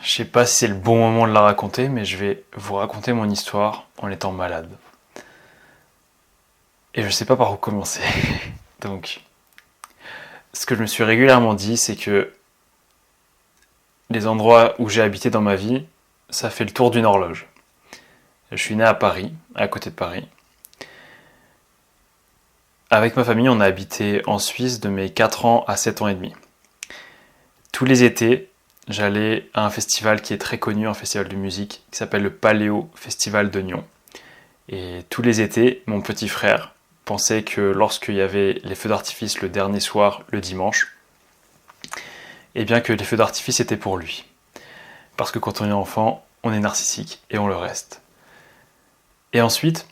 Je sais pas si c'est le bon moment de la raconter, mais je vais vous raconter mon histoire en étant malade. Et je sais pas par où commencer. Donc, ce que je me suis régulièrement dit, c'est que les endroits où j'ai habité dans ma vie, ça fait le tour d'une horloge. Je suis né à Paris, à côté de Paris. Avec ma famille, on a habité en Suisse de mes 4 ans à 7 ans et demi. Tous les étés, j'allais à un festival qui est très connu, un festival de musique, qui s'appelle le Paléo Festival de Nyon. Et tous les étés, mon petit frère pensait que lorsqu'il y avait les feux d'artifice le dernier soir, le dimanche, eh bien que les feux d'artifice étaient pour lui. Parce que quand on est enfant, on est narcissique et on le reste. Et ensuite,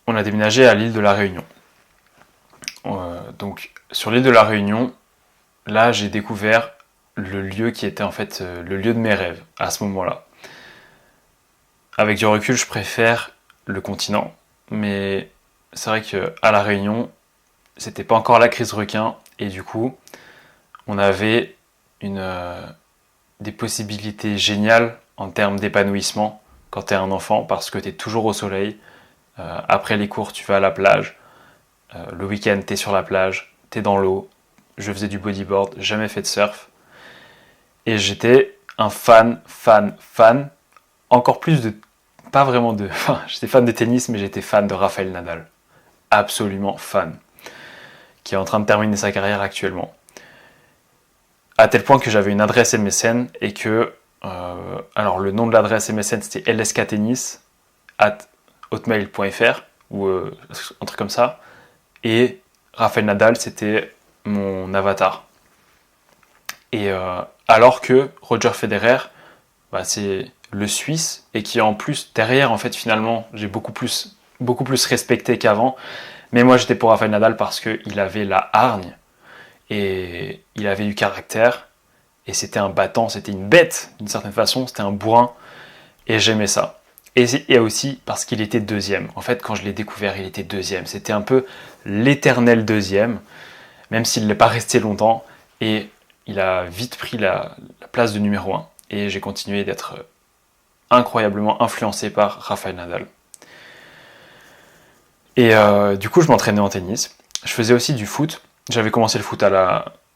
on a déménagé à l'île de la Réunion. Donc sur l'île de la Réunion, là j'ai découvert le lieu qui était en fait le lieu de mes rêves à ce moment-là. Avec du recul, je préfère le continent, mais c'est vrai qu'à la Réunion, c'était pas encore la crise requin, et du coup, on avait des possibilités géniales en termes d'épanouissement quand t'es un enfant, parce que t'es toujours au soleil. Après les cours, tu vas à la plage. Le week-end, t'es sur la plage, t'es dans l'eau. Je faisais du bodyboard, jamais fait de surf. Et j'étais un fan, encore plus de... Pas vraiment de... Enfin, j'étais fan de tennis, mais j'étais fan de Rafael Nadal. Absolument fan. Qui est en train de terminer sa carrière actuellement. À tel point que j'avais une adresse MSN et que... alors, le nom de l'adresse MSN, c'était lsktennis@hotmail.fr ou un truc comme ça. Et Rafael Nadal, c'était mon avatar. Et alors que Roger Federer, c'est le Suisse, et qui en plus, derrière, en fait, finalement, j'ai beaucoup plus respecté qu'avant. Mais moi, j'étais pour Rafael Nadal parce qu'il avait la hargne, et il avait du caractère, et c'était un battant, c'était une bête, d'une certaine façon, c'était un bourrin, et j'aimais ça. Et aussi parce qu'il était deuxième. En fait, quand je l'ai découvert, il était deuxième. C'était un peu l'éternel deuxième, même s'il n'est pas resté longtemps, et il a vite pris la place de numéro 1. Et j'ai continué d'être incroyablement influencé par Rafael Nadal. Et du coup, je m'entraînais en tennis. Je faisais aussi du foot. J'avais commencé le foot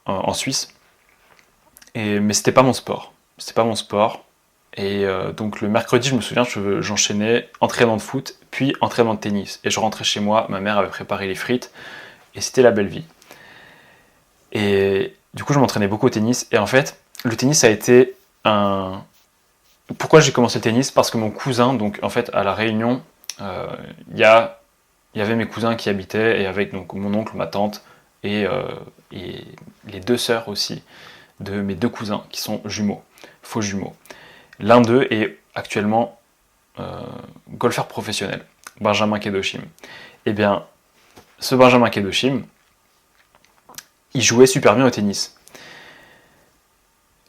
en Suisse. Mais c'était pas mon sport. C'était pas mon sport. Et donc le mercredi, je me souviens, j'enchaînais entraînement de foot, puis entraînement de tennis. Et je rentrais chez moi, ma mère avait préparé les frites, et c'était la belle vie. Et du coup, je m'entraînais beaucoup au tennis. Et en fait, le tennis a été un... Pourquoi j'ai commencé le tennis? Parce que mon cousin, donc en fait, à La Réunion, il y avait mes cousins qui habitaient, et avec donc mon oncle, ma tante, et les deux sœurs aussi, de mes deux cousins, qui sont jumeaux, faux jumeaux. L'un d'eux est actuellement golfeur professionnel, Benjamin Kedoshim. Eh bien, ce Benjamin Kedoshim, il jouait super bien au tennis.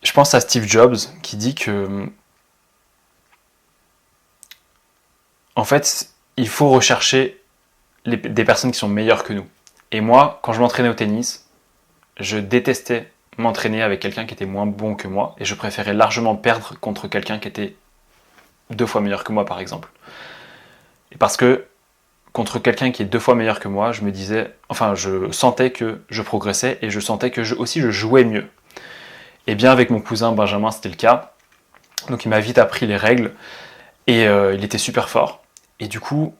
Je pense à Steve Jobs qui dit que, en fait, il faut rechercher des personnes qui sont meilleures que nous. Et moi, quand je m'entraînais au tennis, je détestais m'entraîner avec quelqu'un qui était moins bon que moi, et je préférais largement perdre contre quelqu'un qui était 2 fois meilleur que moi, par exemple. Et parce que contre quelqu'un qui est 2 fois meilleur que moi, je me disais, enfin, je sentais que je progressais, et je sentais que je jouais mieux. Et bien avec mon cousin Benjamin, c'était le cas. Donc il m'a vite appris les règles, et il était super fort. Et du coup,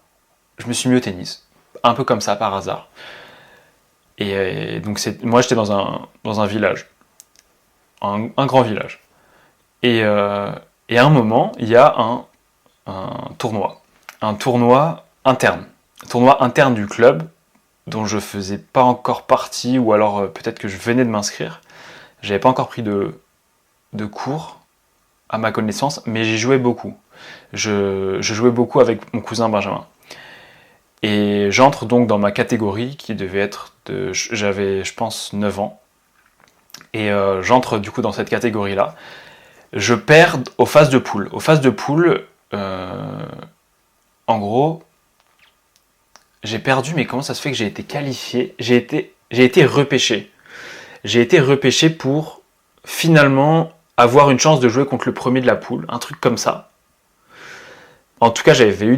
je me suis mis au tennis, un peu comme ça, par hasard. Et donc moi j'étais dans un village, un grand village. Et à un moment, il y a un tournoi interne du club, dont je faisais pas encore partie, ou alors peut-être que je venais de m'inscrire. J'avais pas encore pris de cours à ma connaissance, mais j'y jouais beaucoup. Je jouais beaucoup avec mon cousin Benjamin. Et j'entre donc dans ma catégorie qui devait être j'avais je pense 9 ans. Et j'entre du coup dans cette catégorie-là. Je perds aux phases de poule. Aux phases de poule, en gros, j'ai perdu, mais comment ça se fait que j'ai été qualifié? J'ai été repêché. J'ai été repêché pour finalement avoir une chance de jouer contre le premier de la poule, un truc comme ça. En tout cas, j'avais eu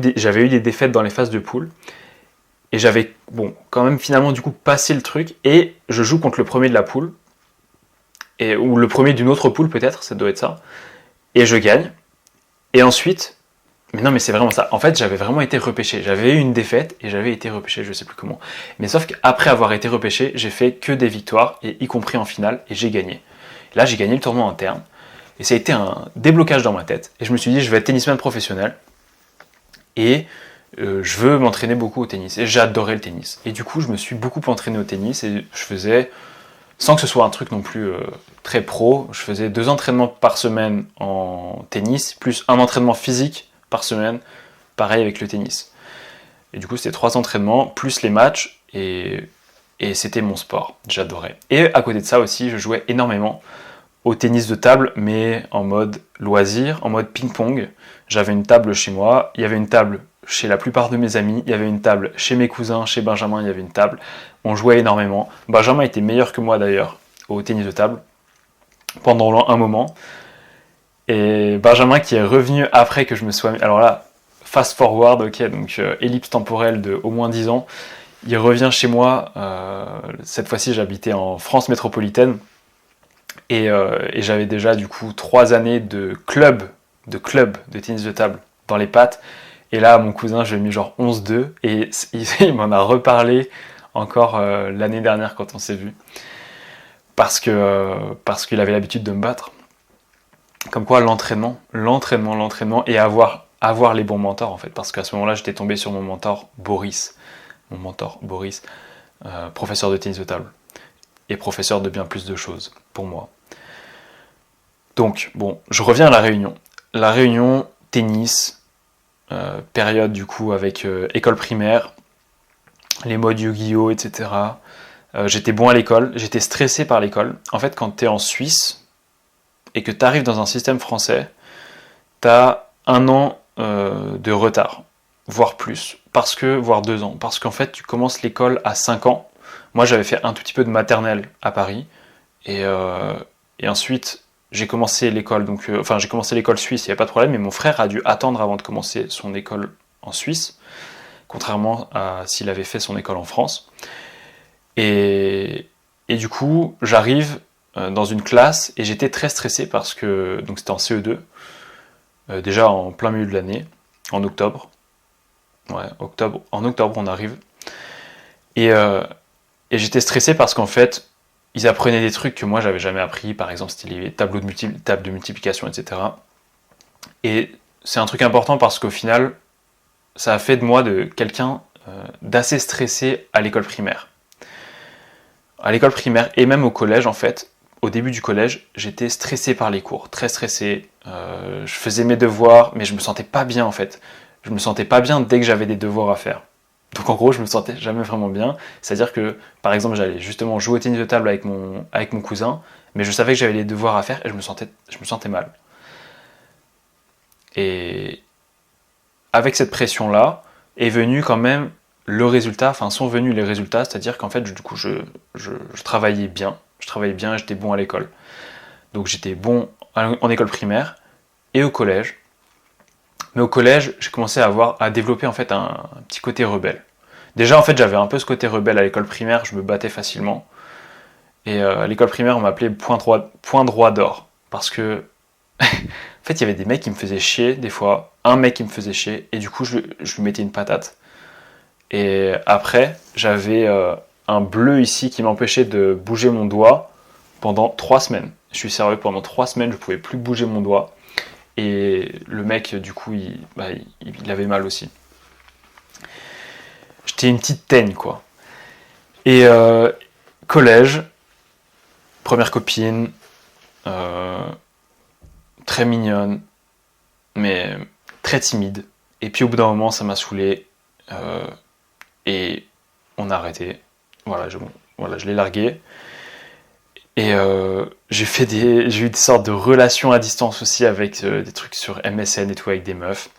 des défaites dans les phases de poule. Et j'avais, quand même finalement du coup passé le truc. Et je joue contre le premier de la poule. Ou le premier d'une autre poule peut-être, ça doit être ça. Et je gagne. Et ensuite, mais non mais c'est vraiment ça. En fait, j'avais vraiment été repêché. J'avais eu une défaite et j'avais été repêché, je sais plus comment. Mais sauf qu'après avoir été repêché, j'ai fait que des victoires, et y compris en finale, et j'ai gagné. Là, j'ai gagné le tournoi interne. Et ça a été un déblocage dans ma tête. Et je me suis dit, je vais être tennisman professionnel. Et je veux m'entraîner beaucoup au tennis. Et j'adorais le tennis. Et du coup, je me suis beaucoup entraîné au tennis. Et je faisais, sans que ce soit un truc non plus très pro, je faisais 2 entraînements par semaine en tennis, plus un entraînement physique par semaine, pareil avec le tennis. Et du coup, c'était 3 entraînements, plus les matchs. Et c'était mon sport. J'adorais. Et à côté de ça aussi, je jouais énormément au tennis de table, mais en mode loisir, en mode ping-pong. J'avais une table chez moi, il y avait une table chez la plupart de mes amis, il y avait une table chez mes cousins, chez Benjamin, il y avait une table. On jouait énormément. Benjamin était meilleur que moi d'ailleurs au tennis de table pendant un moment. Et Benjamin qui est revenu après que je me sois mis... Alors là, fast forward, ok, donc ellipse temporelle de au moins 10 ans. Il revient chez moi, cette fois-ci j'habitais en France métropolitaine. Et j'avais déjà du coup 3 années de club de tennis de table dans les pattes. Et là, mon cousin, je lui ai mis genre 11-2. Et il m'en a reparlé encore l'année dernière quand on s'est vu. Parce qu'il avait l'habitude de me battre. Comme quoi, l'entraînement, et avoir les bons mentors en fait. Parce qu'à ce moment-là, j'étais tombé sur mon mentor Boris. Professeur de tennis de table. Et professeur de bien plus de choses pour moi. Donc, je reviens à la Réunion. La Réunion, tennis, période du coup avec école primaire, les modes Yu-Gi-Oh, etc. J'étais bon à l'école, j'étais stressé par l'école. En fait, quand t'es en Suisse et que t'arrives dans un système français, t'as 1 an de retard, voire plus, voire 2 ans. Parce qu'en fait, tu commences l'école à 5 ans. Moi, j'avais fait un tout petit peu de maternelle à Paris. Et ensuite, j'ai commencé l'école, j'ai commencé l'école suisse, il n'y a pas de problème, mais mon frère a dû attendre avant de commencer son école en Suisse, contrairement à s'il avait fait son école en France. Et du coup, j'arrive dans une classe et j'étais très stressé parce que, donc c'était en CE2, déjà en plein milieu de l'année, en octobre. Ouais, en octobre on arrive. Et j'étais stressé parce qu'en fait, ils apprenaient des trucs que moi j'avais jamais appris, par exemple c'était les tables de multiplication, etc. Et c'est un truc important parce qu'au final, ça a fait de moi de quelqu'un d'assez stressé à l'école primaire. À l'école primaire et même au collège en fait, au début du collège, j'étais stressé par les cours, très stressé. Je faisais mes devoirs, mais je me sentais pas bien en fait. Je me sentais pas bien dès que j'avais des devoirs à faire. Donc en gros, je me sentais jamais vraiment bien. C'est-à-dire que, par exemple, j'allais justement jouer au tennis de table avec mon cousin, mais je savais que j'avais les devoirs à faire et je me sentais mal. Et avec cette pression-là, est venu quand même le résultat, sont venus les résultats, c'est-à-dire qu'en fait, du coup, je travaillais bien. Je travaillais bien, j'étais bon à l'école. Donc j'étais bon en école primaire et au collège. Mais au collège, j'ai commencé à développer en fait un petit côté rebelle. Déjà, en fait, j'avais un peu ce côté rebelle à l'école primaire, je me battais facilement. Et à l'école primaire, on m'appelait point droit d'or. Parce que, en fait, il y avait des mecs qui me faisaient chier, des fois. Un mec qui me faisait chier, et du coup, je lui mettais une patate. Et après, j'avais un bleu ici qui m'empêchait de bouger mon doigt pendant 3 semaines. Je suis sérieux, pendant 3 semaines, je pouvais plus bouger mon doigt. Et le mec, du coup, il avait mal aussi. J'étais une petite teigne, quoi. Et collège, première copine, très mignonne, mais très timide. Et puis au bout d'un moment, ça m'a saoulé. Et on a arrêté. Voilà, je l'ai largué. Et j'ai eu des sortes de relations à distance aussi avec des trucs sur MSN et tout, avec des meufs.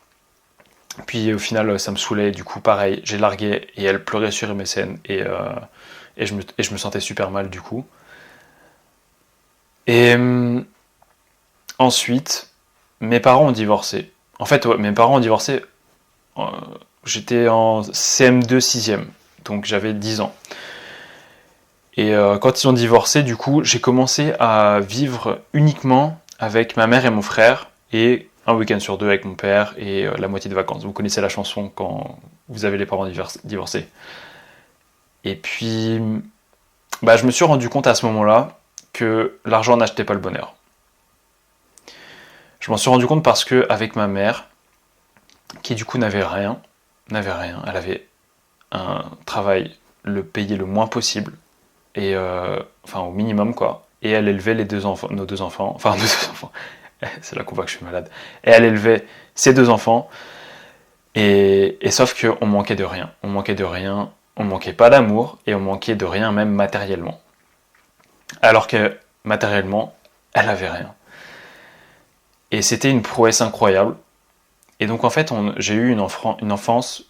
Puis au final, ça me saoulait, du coup, pareil, j'ai largué et elle pleurait sur MSN et je me sentais super mal du coup. Et ensuite, mes parents ont divorcé. En fait, ouais, mes parents ont divorcé, euh, j'étais en CM2 6e, donc j'avais 10 ans. Et quand ils ont divorcé, du coup, j'ai commencé à vivre uniquement avec ma mère et mon frère, et un week-end sur deux avec mon père, et la moitié de vacances. Vous connaissez la chanson quand vous avez les parents divorcés. Et puis, bah, je me suis rendu compte à ce moment-là que l'argent n'achetait pas le bonheur. Je m'en suis rendu compte parce que avec ma mère, qui du coup n'avait rien, elle avait un travail le payé le moins possible, et enfin au minimum quoi, et elle élevait nos deux enfants, enfin nos deux enfants, c'est là qu'on voit que je suis malade, et elle élevait ses deux enfants, et sauf qu'on manquait de rien, on manquait pas d'amour, et on manquait de rien même matériellement, alors que matériellement, elle avait rien. Et c'était une prouesse incroyable. Et donc en fait, j'ai eu une enfance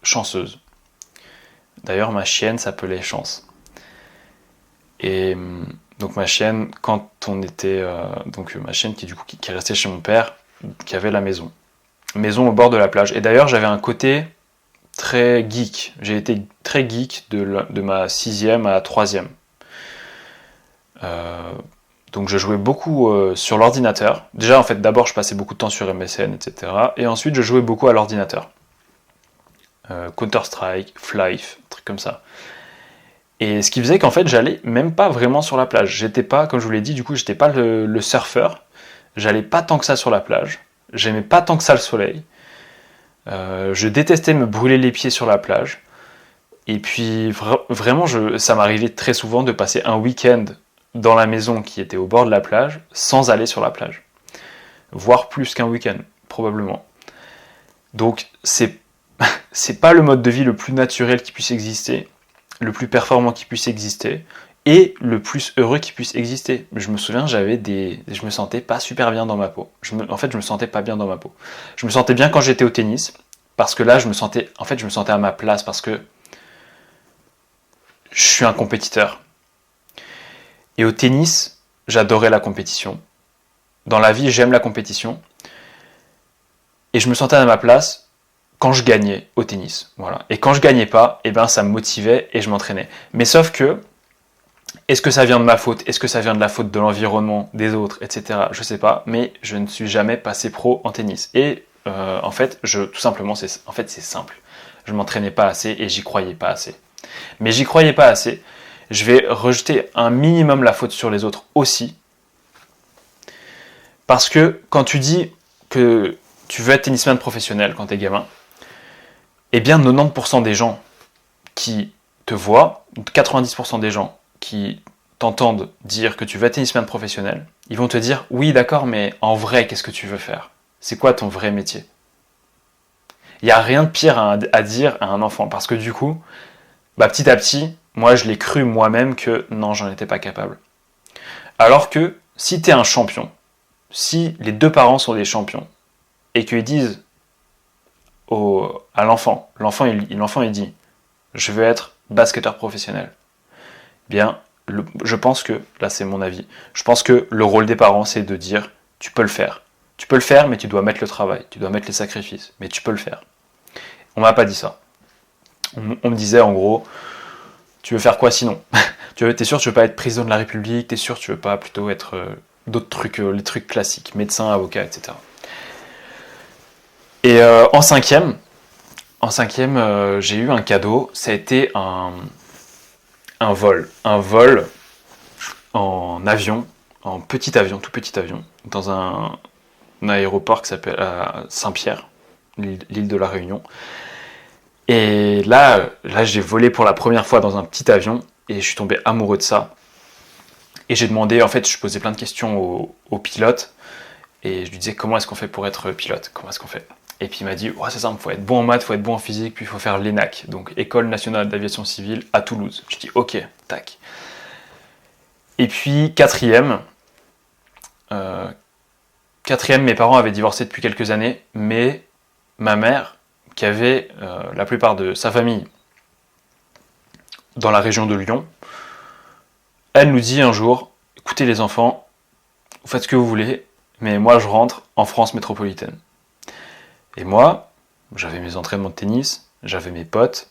chanceuse. D'ailleurs, ma chienne s'appelait Chance. Et donc ma chienne, quand on était... donc ma chienne qui du coup qui est restée chez mon père, qui avait la maison. Maison au bord de la plage. Et d'ailleurs, j'avais un côté très geek. J'ai été très geek de ma 6e à la 3e. Donc je jouais beaucoup sur l'ordinateur. Déjà, en fait, d'abord, je passais beaucoup de temps sur MSN, etc. Et ensuite, je jouais beaucoup à l'ordinateur. Counter-Strike, Flife, trucs comme ça. Et ce qui faisait qu'en fait, j'allais même pas vraiment sur la plage. J'étais pas, comme je vous l'ai dit, du coup, j'étais pas le surfeur. J'allais pas tant que ça sur la plage. J'aimais pas tant que ça le soleil. Je détestais me brûler les pieds sur la plage. Et puis, vraiment, ça m'arrivait très souvent de passer un week-end dans la maison qui était au bord de la plage sans aller sur la plage. Voire plus qu'un week-end, probablement. Donc, c'est pas le mode de vie le plus naturel qui puisse exister, le plus performant qui puisse exister, et le plus heureux qui puisse exister. Je me souviens, je me sentais pas super bien dans ma peau. En fait, je me sentais pas bien dans ma peau. Je me sentais bien quand j'étais au tennis, parce que là, je me sentais à ma place, parce que je suis un compétiteur. Et au tennis, j'adorais la compétition. Dans la vie, j'aime la compétition. Et je me sentais à ma place quand je gagnais au tennis. Voilà. Et quand je gagnais pas, eh ben, ça me motivait et je m'entraînais. Mais sauf que, est-ce que ça vient de ma faute? Est-ce que ça vient de la faute de l'environnement, des autres, etc. Je sais pas, mais je ne suis jamais passé pro en tennis. Et en fait, tout simplement, c'est simple. Je m'entraînais pas assez et j'y croyais pas assez. Mais j'y croyais pas assez. Je vais rejeter un minimum la faute sur les autres aussi. Parce que quand tu dis que tu veux être tennisman professionnel quand t'es gamin, eh bien 90% des gens qui te voient, 90% des gens qui t'entendent dire que tu veux être tennisman professionnel, ils vont te dire oui d'accord, mais en vrai qu'est-ce que tu veux faire? C'est quoi ton vrai métier? Il n'y a rien de pire à dire à un enfant, parce que du coup, petit à petit, moi je l'ai cru moi-même que non, j'en étais pas capable. Alors que si t'es un champion, si les deux parents sont des champions, et qu'ils disent à l'enfant il dit je veux être basketteur professionnel, bien je pense que, là c'est mon avis, je pense que le rôle des parents c'est de dire tu peux le faire. Tu peux le faire, mais tu dois mettre le travail, tu dois mettre les sacrifices, mais tu peux le faire. On m'a pas dit ça. On me disait en gros, tu veux faire quoi sinon? T'es sûr que tu veux pas être président de la République? T'es sûr que tu veux pas plutôt être d'autres trucs, les trucs classiques, médecin, avocat, etc. Et en cinquième, j'ai eu un cadeau. Ça a été un vol en avion, en petit avion, tout petit avion, dans un aéroport qui s'appelle Saint-Pierre, l'île de la Réunion. Et là, j'ai volé pour la première fois dans un petit avion et je suis tombé amoureux de ça. Et j'ai demandé, en fait, je posais plein de questions au pilote et je lui disais comment est-ce qu'on fait pour être pilote, comment est-ce qu'on fait. Et puis il m'a dit, ouais, c'est simple, il faut être bon en maths, il faut être bon en physique, puis il faut faire l'ENAC, donc École nationale d'aviation civile à Toulouse. Je dis, ok, tac. Et puis quatrième, mes parents avaient divorcé depuis quelques années, mais ma mère, qui avait la plupart de sa famille dans la région de Lyon, elle nous dit un jour, écoutez les enfants, vous faites ce que vous voulez, mais moi je rentre en France métropolitaine. Et moi, j'avais mes entraînements de tennis, j'avais mes potes,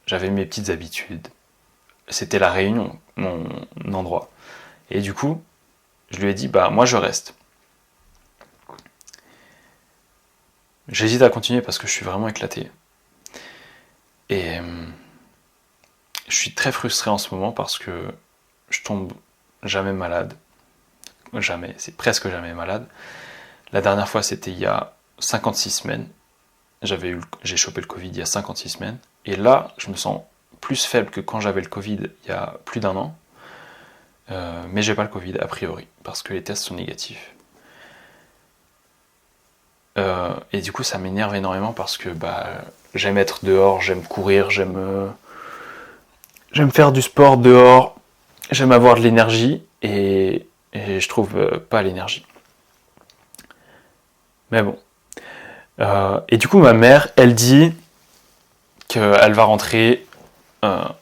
j'avais mes petites habitudes. C'était la Réunion, mon endroit. Et du coup, je lui ai dit, bah moi je reste. J'hésite à continuer parce que je suis vraiment éclaté. Et je suis très frustré en ce moment parce que je tombe jamais malade. Jamais, c'est presque jamais malade. La dernière fois, c'était il y a 56 semaines. J'ai chopé le Covid il y a 56 semaines. Et là, je me sens plus faible que quand j'avais le Covid il y a plus d'un an. Mais j'ai pas le Covid a priori, parce que les tests sont négatifs. Et du coup, ça m'énerve énormément parce que j'aime être dehors, j'aime courir, j'aime faire du sport dehors, j'aime avoir de l'énergie et je trouve pas l'énergie. Mais bon. Et du coup, ma mère, elle dit qu'elle va rentrer en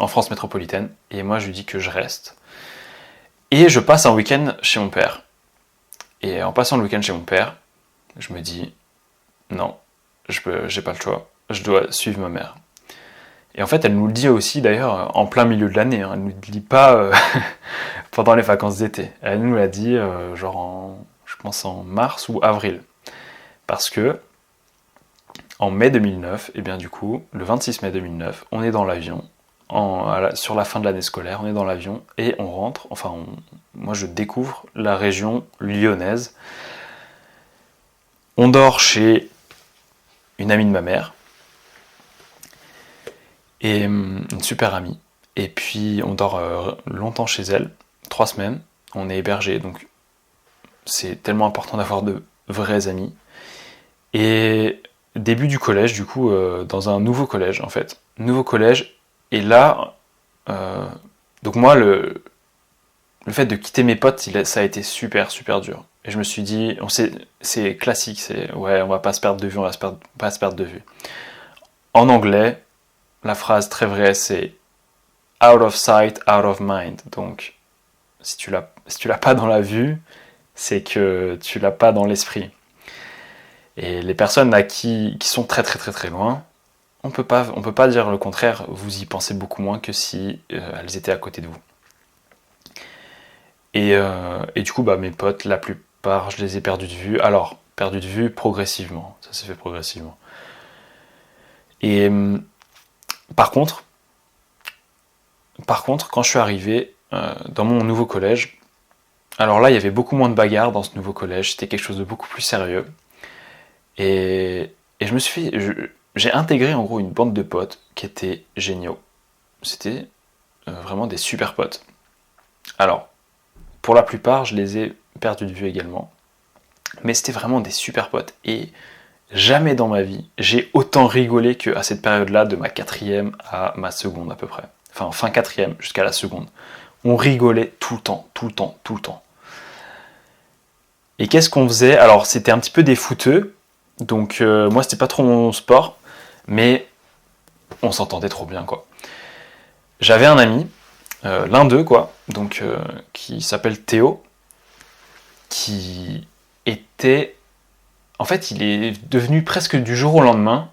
France métropolitaine. Et moi, je lui dis que je reste. Et je passe un week-end chez mon père. Et en passant le week-end chez mon père, je me dis, non, j'ai pas le choix, je dois suivre ma mère. Et en fait, elle nous le dit aussi d'ailleurs en plein milieu de l'année, hein. Elle ne nous le dit pas pendant les vacances d'été. Elle nous l'a dit je pense en mars ou avril. Parce que en mai 2009, et bien du coup, le 26 mai 2009, on est dans l'avion, sur la fin de l'année scolaire, on est dans l'avion et on rentre, moi je découvre la région lyonnaise. On dort chez une amie de ma mère, et une super amie. Et puis on dort longtemps chez elle, 3 semaines, on est hébergé, donc c'est tellement important d'avoir de vrais amis. Et début du collège, du coup, dans un nouveau collège en fait. Nouveau collège, et là, donc moi, le fait de quitter mes potes, ça a été super, super dur. Et je me suis dit, c'est classique, on va pas se perdre de vue, on va pas se perdre de vue. En anglais, la phrase très vraie, c'est out of sight, out of mind. Donc, si tu l'as pas dans la vue, c'est que tu l'as pas dans l'esprit. Et les personnes qui sont très très très très loin, on peut pas dire le contraire, vous y pensez beaucoup moins que si elles étaient à côté de vous. Et du coup, mes potes, la plupart, je les ai perdus de vue. Alors, perdus de vue progressivement, ça s'est fait progressivement. Et par contre, quand je suis arrivé dans mon nouveau collège, alors là, il y avait beaucoup moins de bagarres dans ce nouveau collège, c'était quelque chose de beaucoup plus sérieux. Et j'ai intégré en gros une bande de potes qui étaient géniaux. C'était vraiment des super potes. Alors, pour la plupart, je les ai perdus de vue également. Mais c'était vraiment des super potes. Et jamais dans ma vie, j'ai autant rigolé qu'à cette période-là, de ma 4e à ma seconde à peu près. Enfin, fin 4e jusqu'à la seconde. On rigolait tout le temps, tout le temps, tout le temps. Et qu'est-ce qu'on faisait ? Alors, c'était un petit peu des footeux. Donc, moi, c'était pas trop mon sport. Mais on s'entendait trop bien, quoi. J'avais un ami, l'un d'eux, quoi, donc qui s'appelle Théo, qui était... En fait, il est devenu presque du jour au lendemain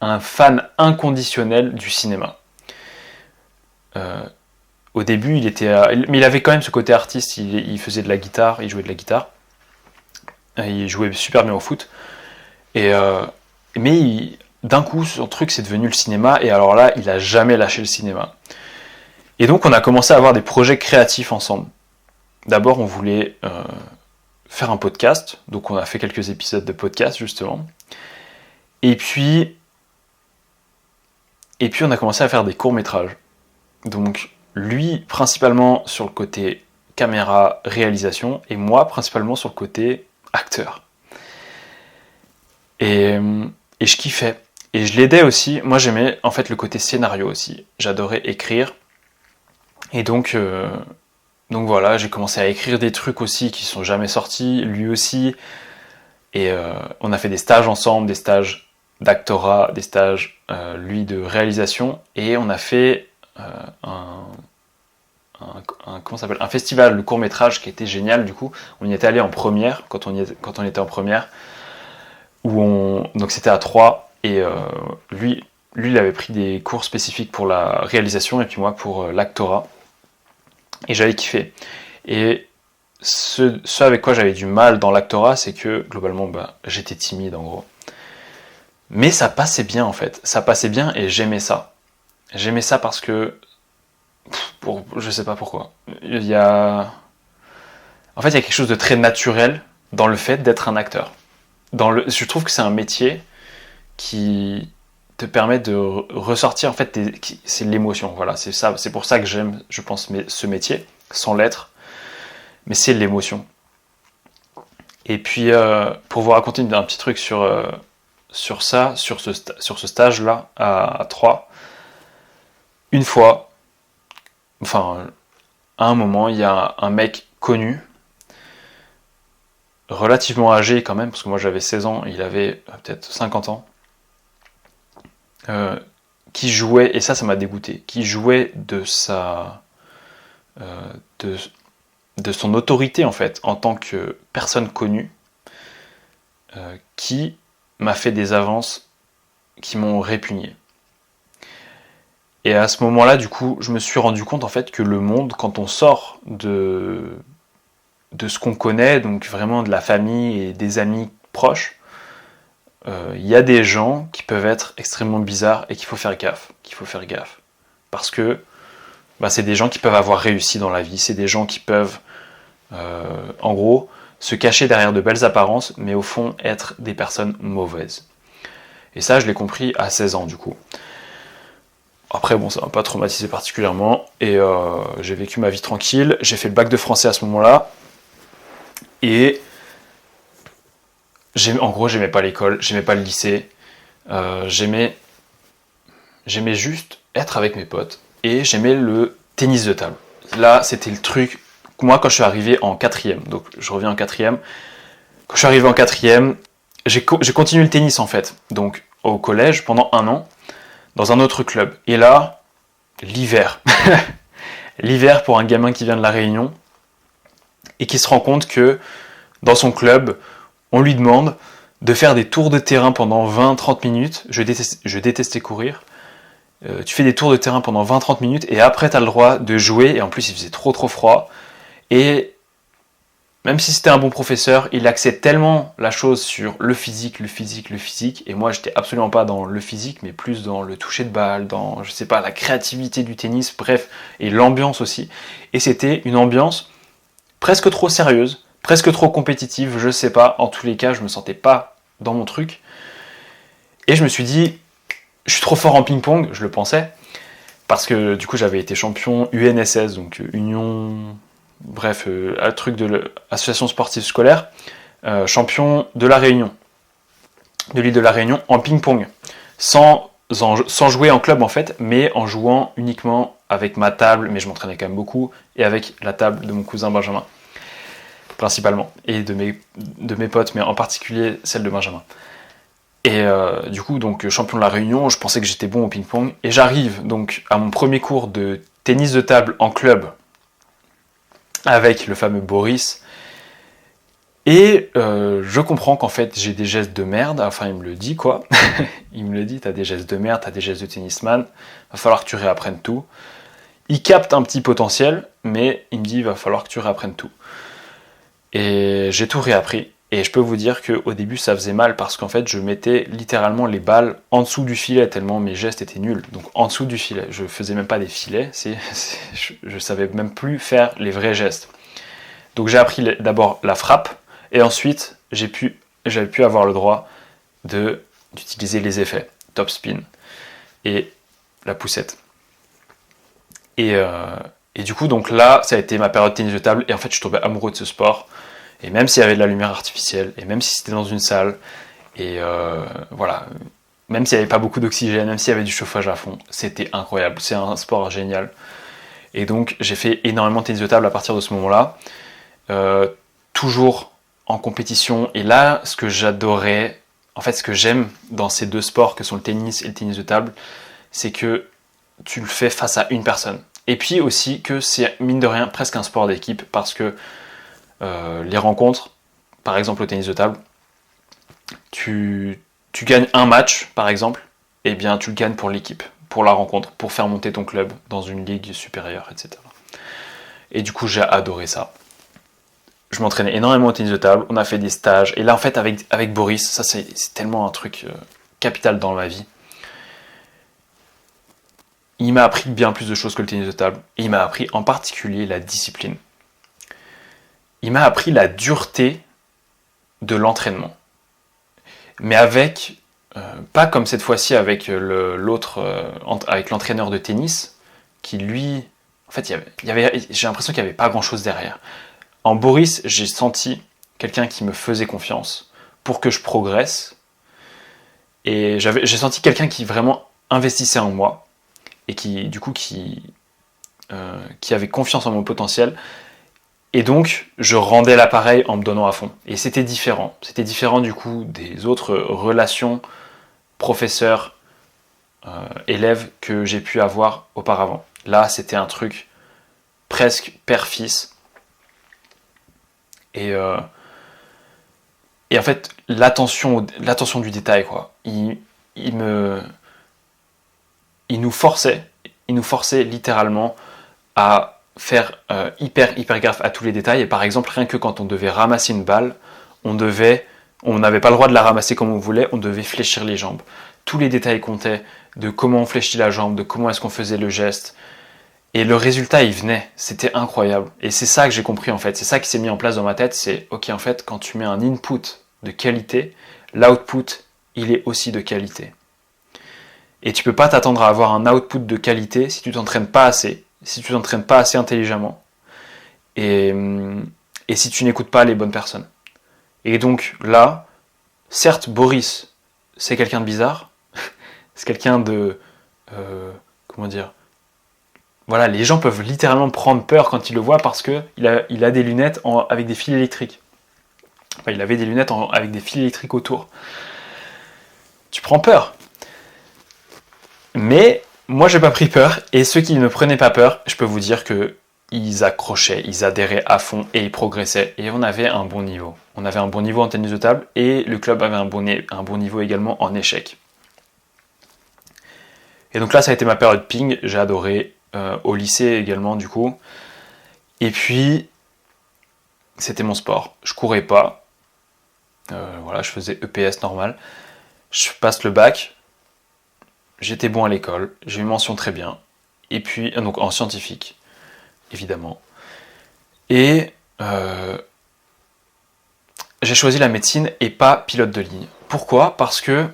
un fan inconditionnel du cinéma. Au début, mais il avait quand même ce côté artiste, il faisait de la guitare, il jouait de la guitare, il jouait super bien au foot, mais d'un coup, son truc, c'est devenu le cinéma, et alors là, il a jamais lâché le cinéma. Et donc, on a commencé à avoir des projets créatifs ensemble. D'abord, on voulait faire un podcast, donc on a fait quelques épisodes de podcast, justement. Et puis, on a commencé à faire des courts-métrages. Donc, lui, principalement sur le côté caméra, réalisation, et moi, principalement sur le côté acteur. Et je kiffais. Et je l'aidais aussi. Moi, j'aimais en fait le côté scénario aussi. J'adorais écrire. Et donc voilà, j'ai commencé à écrire des trucs aussi qui sont jamais sortis, lui aussi. Et on a fait des stages ensemble, des stages d'actorat, des stages, lui, de réalisation. Et on a fait un comment ça s'appelle, un festival de court-métrage qui était génial. Du coup, on y était allé en première, quand on était en première, donc c'était à 3, et lui, il avait pris des cours spécifiques pour la réalisation, et puis moi pour l'actorat. Et j'avais kiffé. Et ce avec quoi j'avais du mal dans l'actorat, c'est que globalement, j'étais timide en gros. Mais ça passait bien en fait. Ça passait bien et j'aimais ça. J'aimais ça parce que... je sais pas pourquoi. En fait, il y a quelque chose de très naturel dans le fait d'être un acteur. Je trouve que c'est un métier qui te permet de ressortir, en fait, c'est l'émotion. Voilà, c'est ça. C'est pour ça que j'aime, je pense, ce métier, sans l'être. Mais c'est l'émotion. Et puis, pour vous raconter un petit truc sur ce stage-là, à 3, une fois, enfin, à un moment, il y a un mec connu, relativement âgé quand même, parce que moi j'avais 16 ans, il avait peut-être 50 ans, qui jouait, et ça m'a dégoûté, qui jouait de son autorité en fait, en tant que personne connue, qui m'a fait des avances qui m'ont répugné. Et à ce moment-là, du coup, je me suis rendu compte en fait que le monde, quand on sort de ce qu'on connaît, donc vraiment de la famille et des amis proches, il y a des gens qui peuvent être extrêmement bizarres et qu'il faut faire gaffe. Parce que c'est des gens qui peuvent avoir réussi dans la vie, c'est des gens qui peuvent, en gros, se cacher derrière de belles apparences, mais au fond être des personnes mauvaises. Et ça, je l'ai compris à 16 ans, du coup. Après, ça m'a pas traumatisé particulièrement, et j'ai vécu ma vie tranquille. J'ai fait le bac de français à ce moment-là, et en gros, j'aimais pas l'école, j'aimais pas le lycée, j'aimais juste être avec mes potes, et j'aimais le tennis de table. Là, c'était le truc. Moi, quand je suis arrivé en 4ème, donc je reviens en 4ème, quand je suis arrivé en 4ème, j'ai continué le tennis en fait, donc au collège pendant 1 an, dans un autre club. Et là, l'hiver. L'hiver pour un gamin qui vient de La Réunion, et qui se rend compte que dans son club, on lui demande de faire des tours de terrain pendant 20-30 minutes. Je détestais courir. Tu fais des tours de terrain pendant 20-30 minutes et après tu as le droit de jouer. Et en plus, il faisait trop froid. Et même si c'était un bon professeur, il axait tellement la chose sur le physique. Et moi, j'étais absolument pas dans le physique, mais plus dans le toucher de balle, dans, je sais pas, la créativité du tennis, bref, et l'ambiance aussi. Et c'était une ambiance presque trop sérieuse, presque trop compétitive, je sais pas. En tous les cas, je me sentais pas dans mon truc. Et je me suis dit, je suis trop fort en ping-pong, je le pensais, parce que du coup, j'avais été champion UNSS, donc Union... Bref, un truc de l'association sportive scolaire, champion de La Réunion, de l'île de La Réunion, en ping-pong, sans jouer en club en fait, mais en jouant uniquement avec ma table, mais je m'entraînais quand même beaucoup, et avec la table de mon cousin Benjamin, principalement, et de mes potes, mais en particulier celle de Benjamin. Et du coup, donc champion de La Réunion, je pensais que j'étais bon au ping-pong, et j'arrive donc à mon premier cours de tennis de table en club, avec le fameux Boris, et je comprends qu'en fait j'ai des gestes de merde, enfin il me le dit quoi, il me le dit, t'as des gestes de merde, t'as des gestes de tennisman, va falloir que tu réapprennes tout. Il capte un petit potentiel, mais il me dit va falloir que tu réapprennes tout. Et j'ai tout réappris, et je peux vous dire qu'au début ça faisait mal, parce qu'en fait je mettais littéralement les balles en dessous du filet, tellement mes gestes étaient nuls, donc en dessous du filet, je faisais même pas des filets, je savais même plus faire les vrais gestes. Donc j'ai appris d'abord la frappe, et ensuite j'avais pu avoir le droit d'utiliser les effets, top spin, et la poussette. Et du coup, donc là, ça a été ma période de tennis de table, et en fait je tombais amoureux de ce sport, et même s'il y avait de la lumière artificielle, et même si c'était dans une salle, et voilà, même s'il n'y avait pas beaucoup d'oxygène, même s'il y avait du chauffage à fond, c'était incroyable, c'est un sport génial. Et donc j'ai fait énormément de tennis de table à partir de ce moment-là, toujours en compétition, et là, ce que j'adorais, en fait ce que j'aime dans ces deux sports que sont le tennis et le tennis de table, c'est que tu le fais face à une personne. Et puis aussi que c'est, mine de rien, presque un sport d'équipe, parce que les rencontres, par exemple au tennis de table, tu gagnes un match, par exemple, et bien tu le gagnes pour l'équipe, pour la rencontre, pour faire monter ton club dans une ligue supérieure, etc. Et du coup, j'ai adoré ça. Je m'entraînais énormément au tennis de table, on a fait des stages, et là, en fait, avec Boris, ça c'est tellement un truc capital dans ma vie. Il m'a appris bien plus de choses que le tennis de table, et il m'a appris en particulier la discipline. Il m'a appris la dureté de l'entraînement. Mais avec, pas comme cette fois-ci avec avec l'entraîneur de tennis, qui lui, en fait, j'ai l'impression qu'il n'y avait pas grand-chose derrière. En Boris, j'ai senti quelqu'un qui me faisait confiance pour que je progresse, et j'ai senti quelqu'un qui vraiment investissait en moi, et qui, du coup, qui avait confiance en mon potentiel. Et donc, je rendais l'appareil en me donnant à fond. Et c'était différent. C'était différent du coup des autres relations professeurs-élèves que j'ai pu avoir auparavant. Là, c'était un truc presque père-fils. Et en fait, l'attention du détail, quoi. Il nous forçait littéralement à faire hyper gaffe à tous les détails. Et par exemple, rien que quand on devait ramasser une balle, on n'avait pas le droit de la ramasser comme on voulait, on devait fléchir les jambes. Tous les détails comptaient, de comment on fléchit la jambe, de comment est-ce qu'on faisait le geste. Et le résultat, il venait. C'était incroyable. Et c'est ça que j'ai compris en fait. C'est ça qui s'est mis en place dans ma tête. C'est, ok, en fait, quand tu mets un input de qualité, l'output, il est aussi de qualité. Et tu peux pas t'attendre à avoir un output de qualité si tu t'entraînes pas assez, si tu t'entraînes pas assez intelligemment, et si tu n'écoutes pas les bonnes personnes. Et donc là, certes, Boris, c'est quelqu'un de bizarre, c'est quelqu'un de... comment dire, voilà, les gens peuvent littéralement prendre peur quand ils le voient parce qu'il a des lunettes avec des fils électriques. Enfin, il avait des lunettes avec des fils électriques autour. Tu prends peur. Mais moi, j'ai pas pris peur, et ceux qui ne prenaient pas peur, je peux vous dire que ils accrochaient, ils adhéraient à fond et ils progressaient. Et on avait un bon niveau. On avait un bon niveau en tennis de table et le club avait un bon niveau également en échecs. Et donc là, ça a été ma période ping, j'ai adoré. Au lycée également, du coup. Et puis, c'était mon sport. Je courais pas. Voilà, je faisais EPS normal. Je passe le bac. J'étais bon à l'école. J'ai eu mention très bien. Et puis, donc en scientifique, évidemment. Et j'ai choisi la médecine et pas pilote de ligne. Pourquoi ? Parce que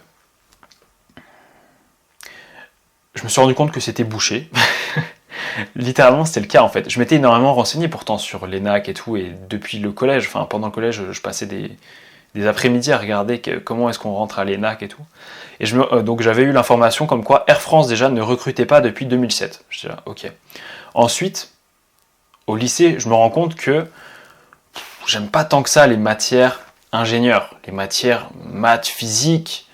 je me suis rendu compte que c'était bouché. Littéralement, c'était le cas en fait. Je m'étais énormément renseigné pourtant sur l'ENAC et tout, et depuis le collège, enfin pendant le collège, je passais des après-midi à regarder comment est-ce qu'on rentre à l'ENAC et tout. Et donc j'avais eu l'information comme quoi Air France déjà ne recrutait pas depuis 2007. Je dis là, ok. Ensuite, au lycée, je me rends compte que j'aime pas tant que ça les matières ingénieurs, les matières maths, physique,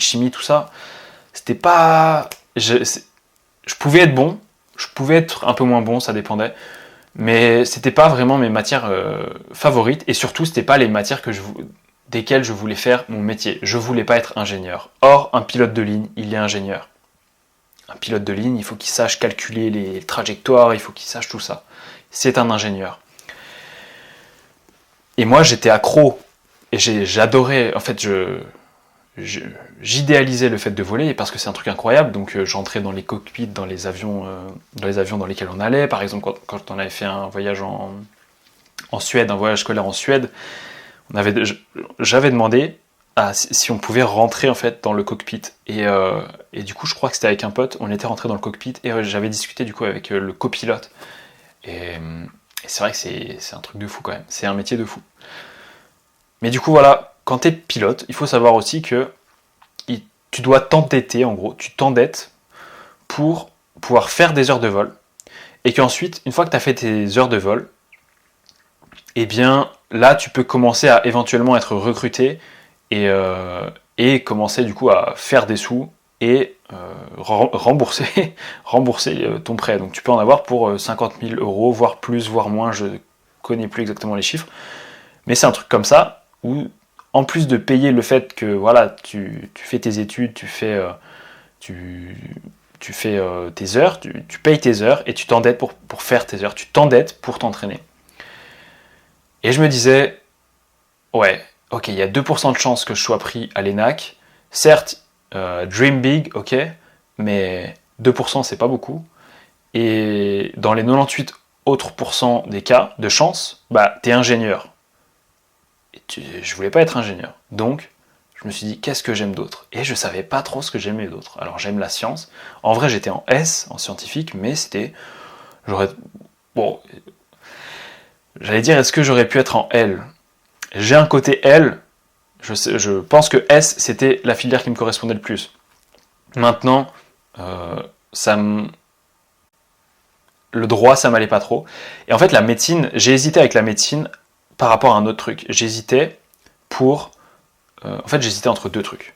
chimie, tout ça. C'était pas... Je pouvais être bon, je pouvais être un peu moins bon, ça dépendait. Mais c'était pas vraiment mes matières favorites, et surtout c'était pas les matières desquelles je voulais faire mon métier. Je voulais pas être ingénieur. Or, un pilote de ligne, il est ingénieur. Un pilote de ligne, il faut qu'il sache calculer les trajectoires, il faut qu'il sache tout ça. C'est un ingénieur. Et moi, j'étais accro, et j'adorais, en fait, j'idéalisais le fait de voler parce que c'est un truc incroyable. Donc j'entrais dans les cockpits, dans les avions dans lesquels on allait. Par exemple, quand on avait fait un voyage en Suède, un voyage scolaire en Suède, j'avais demandé si on pouvait rentrer en fait dans le cockpit. Et du coup, je crois que c'était avec un pote. On était rentré dans le cockpit et j'avais discuté du coup avec le copilote. Et c'est vrai que c'est un truc de fou quand même. C'est un métier de fou. Mais du coup, voilà. Quand tu es pilote, il faut savoir aussi que tu dois t'endetter, en gros, tu t'endettes pour pouvoir faire des heures de vol. Et qu'ensuite, une fois que tu as fait tes heures de vol, eh bien, là, tu peux commencer à éventuellement être recruté et commencer du coup à faire des sous et rembourser, rembourser ton prêt. Donc tu peux en avoir pour 50 000 euros, voire plus, voire moins, je connais plus exactement les chiffres. Mais c'est un truc comme ça, où en plus de payer le fait que voilà, tu fais tes études, tu fais tes heures, tu payes tes heures et tu t'endettes pour faire tes heures, tu t'endettes pour t'entraîner. Et je me disais, ouais, ok, il y a 2% de chances que je sois pris à l'ENAC. Certes, dream big, ok, mais 2% c'est pas beaucoup. Et dans les 98 autres pourcents des cas de chance, bah t'es ingénieur. Et je voulais pas être ingénieur. Donc, je me suis dit, qu'est-ce que j'aime d'autre? Et je savais pas trop ce que j'aimais d'autre. Alors j'aime la science. En vrai, j'étais en S, en scientifique, mais c'était... Bon, j'allais dire, est-ce que j'aurais pu être en L? J'ai un côté L, je pense que S, c'était la filière qui me correspondait le plus. Maintenant, le droit, ça m'allait pas trop. Et en fait, la médecine, j'ai hésité avec la médecine par rapport à un autre truc. J'hésitais j'hésitais entre deux trucs.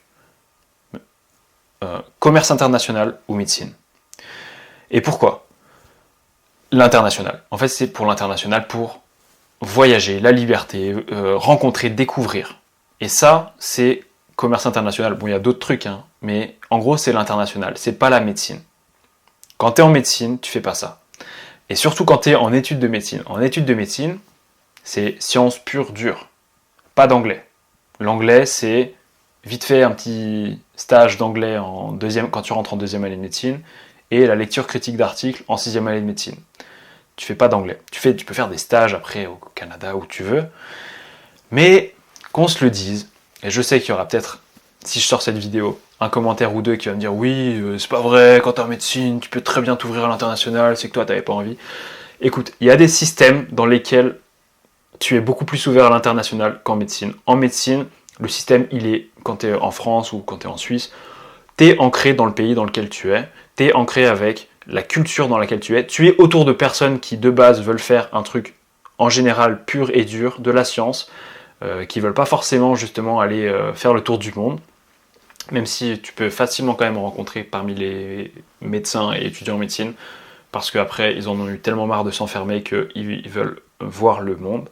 Commerce international ou médecine. Et pourquoi? L'international. En fait, c'est pour l'international, pour voyager, la liberté, rencontrer, découvrir. Et ça, c'est commerce international. Bon, il y a d'autres trucs, hein, mais en gros, c'est l'international. C'est pas la médecine. Quand tu es en médecine, tu fais pas ça. Et surtout quand tu es en études de médecine. En études de médecine, c'est science pure dure. Pas d'anglais. L'anglais, c'est vite fait un petit stage d'anglais quand tu rentres en deuxième année de médecine, et la lecture critique d'articles en sixième année de médecine. Tu fais pas d'anglais. Tu peux faire des stages après au Canada, où tu veux. Mais qu'on se le dise, et je sais qu'il y aura peut-être, si je sors cette vidéo, un commentaire ou deux qui va me dire oui, c'est pas vrai, quand t'es en médecine, tu peux très bien t'ouvrir à l'international, c'est que toi t'avais pas envie. Écoute, il y a des systèmes dans lesquels tu es beaucoup plus ouvert à l'international qu'en médecine. En médecine, le système, il est, quand tu es en France ou quand tu es en Suisse, tu es ancré dans le pays dans lequel tu es, tu es ancré avec la culture dans laquelle tu es autour de personnes qui, de base, veulent faire un truc, en général, pur et dur, de la science, qui veulent pas forcément, justement, aller faire le tour du monde, même si tu peux facilement quand même rencontrer parmi les médecins et étudiants en médecine, parce qu'après, ils en ont eu tellement marre de s'enfermer qu'ils veulent voir le monde.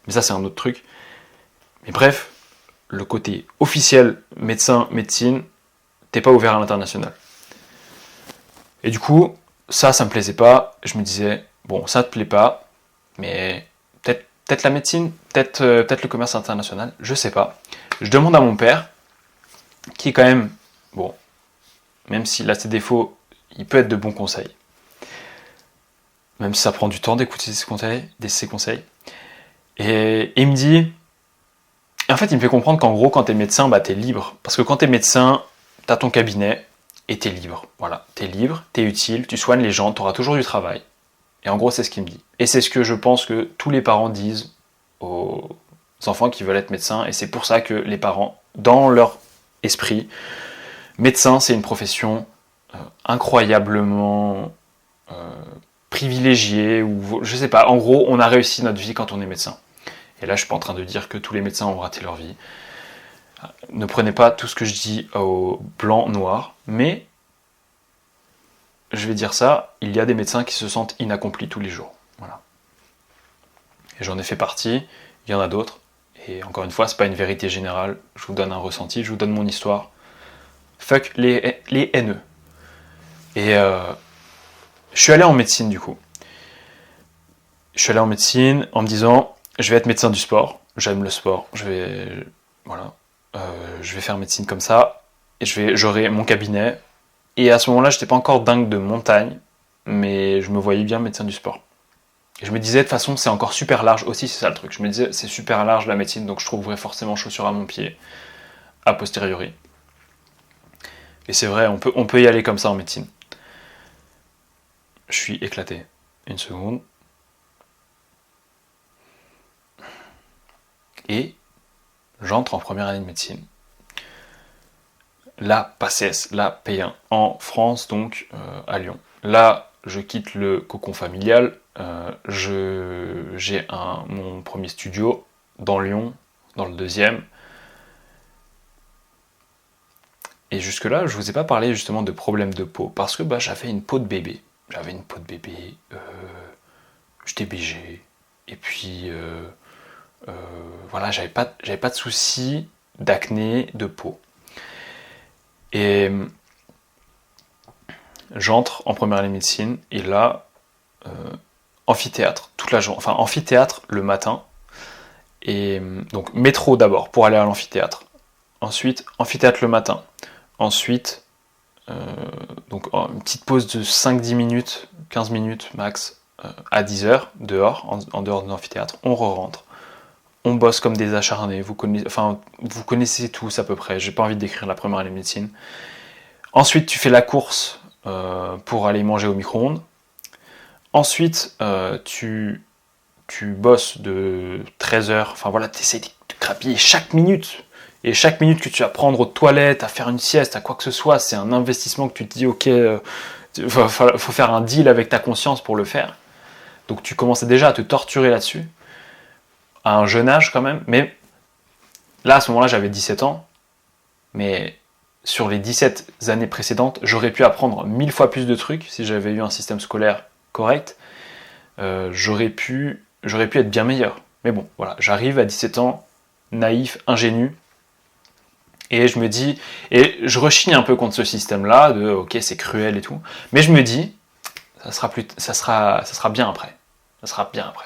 Mais ça, c'est un autre truc. Mais bref, le côté officiel médecine, t'es pas ouvert à l'international. Et du coup, ça me plaisait pas. Je me disais, bon, ça te plaît pas, mais peut-être la médecine, peut-être le commerce international, je sais pas. Je demande à mon père, qui est quand même, bon, même s'il a ses défauts, il peut être de bons conseils. Même si ça prend du temps d'écouter ses conseils. Et il me dit, en fait, il me fait comprendre qu'en gros, quand t'es médecin, bah t'es libre. Parce que quand t'es médecin, t'as ton cabinet et t'es libre. Voilà, t'es libre, t'es utile, tu soignes les gens, t'auras toujours du travail. Et en gros, c'est ce qu'il me dit. Et c'est ce que je pense que tous les parents disent aux enfants qui veulent être médecins. Et c'est pour ça que les parents, dans leur esprit, médecin, c'est une profession incroyablement privilégiée. Ou je sais pas, en gros, on a réussi notre vie quand on est médecin. Et là, je suis pas en train de dire que tous les médecins ont raté leur vie. Ne prenez pas tout ce que je dis au blanc-noir, mais je vais dire ça, il y a des médecins qui se sentent inaccomplis tous les jours. Voilà. Et j'en ai fait partie, il y en a d'autres. Et encore une fois, c'est pas une vérité générale, je vous donne un ressenti, je vous donne mon histoire. Fuck les haineux. Et je suis allé en médecine du coup. Je suis allé en médecine en me disant, je vais être médecin du sport, j'aime le sport, je vais faire médecine comme ça, et j'aurai mon cabinet. Et à ce moment-là, j'étais pas encore dingue de montagne, mais je me voyais bien médecin du sport. Et je me disais, de toute façon, c'est encore super large aussi, c'est ça le truc. Je me disais, c'est super large la médecine, donc je trouverai forcément chaussures à mon pied, a posteriori. Et c'est vrai, on peut y aller comme ça en médecine. Je suis éclaté. Une seconde. Et j'entre en première année de médecine. La PACES, la P1, en France, donc à Lyon. Là, je quitte le cocon familial, j'ai mon premier studio dans Lyon, dans le deuxième. Et jusque-là, je vous ai pas parlé justement de problèmes de peau, parce que j'avais une peau de bébé. J'avais une peau de bébé, j'étais BG, et puis voilà, j'avais pas de soucis d'acné, de peau. Et j'entre en première année de médecine, et là, amphithéâtre, toute la journée, enfin amphithéâtre le matin, et donc métro d'abord pour aller à l'amphithéâtre. Ensuite, amphithéâtre le matin. Ensuite, donc une petite pause de 5-10 minutes, 15 minutes max, à 10h, dehors, en dehors de l'amphithéâtre. On re-rentre. On bosse comme des acharnés. Vous connaissez tous à peu près. J'ai pas envie de décrire la première année de médecine. Ensuite, tu fais la course pour aller manger au micro-ondes. Ensuite, tu bosses de 13h. Enfin voilà, tu essaies de crapiller chaque minute. Et chaque minute que tu vas prendre aux toilettes, à faire une sieste, à quoi que ce soit, c'est un investissement que tu te dis, ok, faut faire un deal avec ta conscience pour le faire. Donc tu commences déjà à te torturer là-dessus, à un jeune âge quand même. Mais là, à ce moment-là, j'avais 17 ans. Mais sur les 17 années précédentes, j'aurais pu apprendre 1000 fois plus de trucs si j'avais eu un système scolaire correct. J'aurais pu être bien meilleur. Mais bon, voilà, j'arrive à 17 ans, naïf, ingénu. Et je me dis, et je rechigne un peu contre ce système-là, de ok, c'est cruel et tout, mais je me dis, ça sera bien après. Ça sera bien après.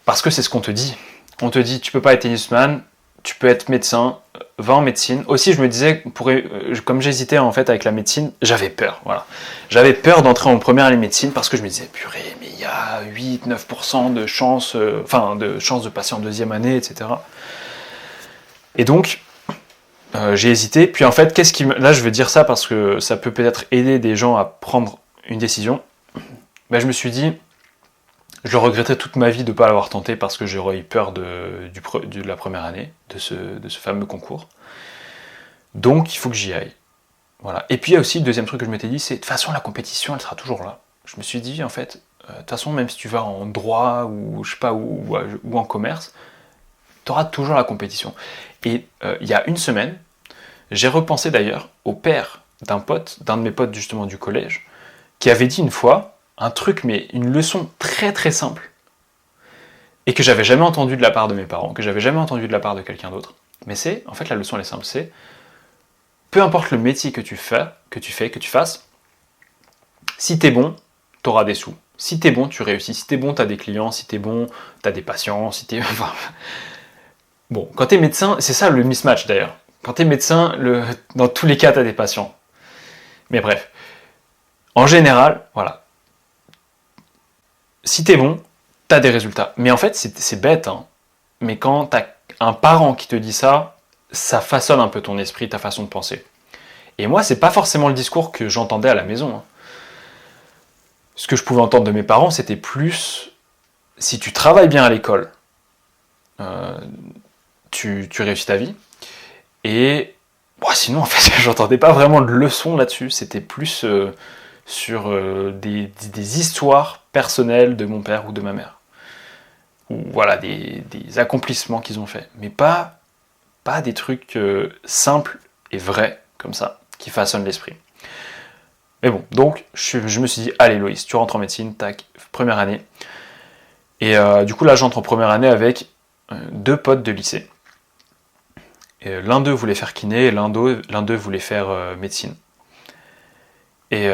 Parce que c'est ce qu'on te dit. On te dit, tu peux pas être tennisman, tu peux être médecin, va en médecine. Aussi, je me disais, comme j'hésitais en fait avec la médecine, j'avais peur, voilà. J'avais peur d'entrer en première année de médecine parce que je me disais, purée, mais il y a 8-9% de chance, de passer en deuxième année, etc. Et donc, j'ai hésité, puis en fait, là je veux dire ça parce que ça peut peut-être aider des gens à prendre une décision. Je me suis dit, je regretterais toute ma vie de ne pas l'avoir tenté parce que j'aurais eu peur de la première année, de ce fameux concours. Donc il faut que j'y aille. Voilà. Et puis il y a aussi le deuxième truc que je m'étais dit, c'est de toute façon la compétition elle sera toujours là. Je me suis dit en fait, de toute façon même si tu vas en droit ou je sais pas ou en commerce, tu auras toujours la compétition. Et il y a une semaine, j'ai repensé d'ailleurs au père d'un de mes potes justement du collège, qui avait dit une fois un truc, mais une leçon très très simple, et que j'avais jamais entendu de la part de mes parents, que j'avais jamais entendu de la part de quelqu'un d'autre. Mais en fait la leçon elle est simple, c'est peu importe le métier que tu fasses, si t'es bon, t'auras des sous. Si t'es bon, tu réussis. Si t'es bon, t'as des clients. Si t'es bon, t'as des patients. Bon, quand t'es médecin, c'est ça le mismatch d'ailleurs. Quand t'es médecin, dans tous les cas, t'as des patients. Mais bref. En général, voilà. Si t'es bon, t'as des résultats. Mais en fait, c'est bête, hein. Mais quand t'as un parent qui te dit ça, ça façonne un peu ton esprit, ta façon de penser. Et moi, c'est pas forcément le discours que j'entendais à la maison, hein. Ce que je pouvais entendre de mes parents, c'était plus si tu travailles bien à l'école, tu réussis ta vie. Et sinon, en fait, j'entendais pas vraiment de leçons là-dessus. C'était plus sur des histoires personnelles de mon père ou de ma mère. Ou voilà, des accomplissements qu'ils ont faits. Mais pas des trucs simples et vrais, comme ça, qui façonnent l'esprit. Mais bon, donc, je me suis dit, allez Loïs, tu rentres en médecine, tac, première année. Et du coup, là, j'entre en première année avec 2 potes de lycée. Et l'un d'eux voulait faire kiné, et l'un d'eux voulait faire médecine. Et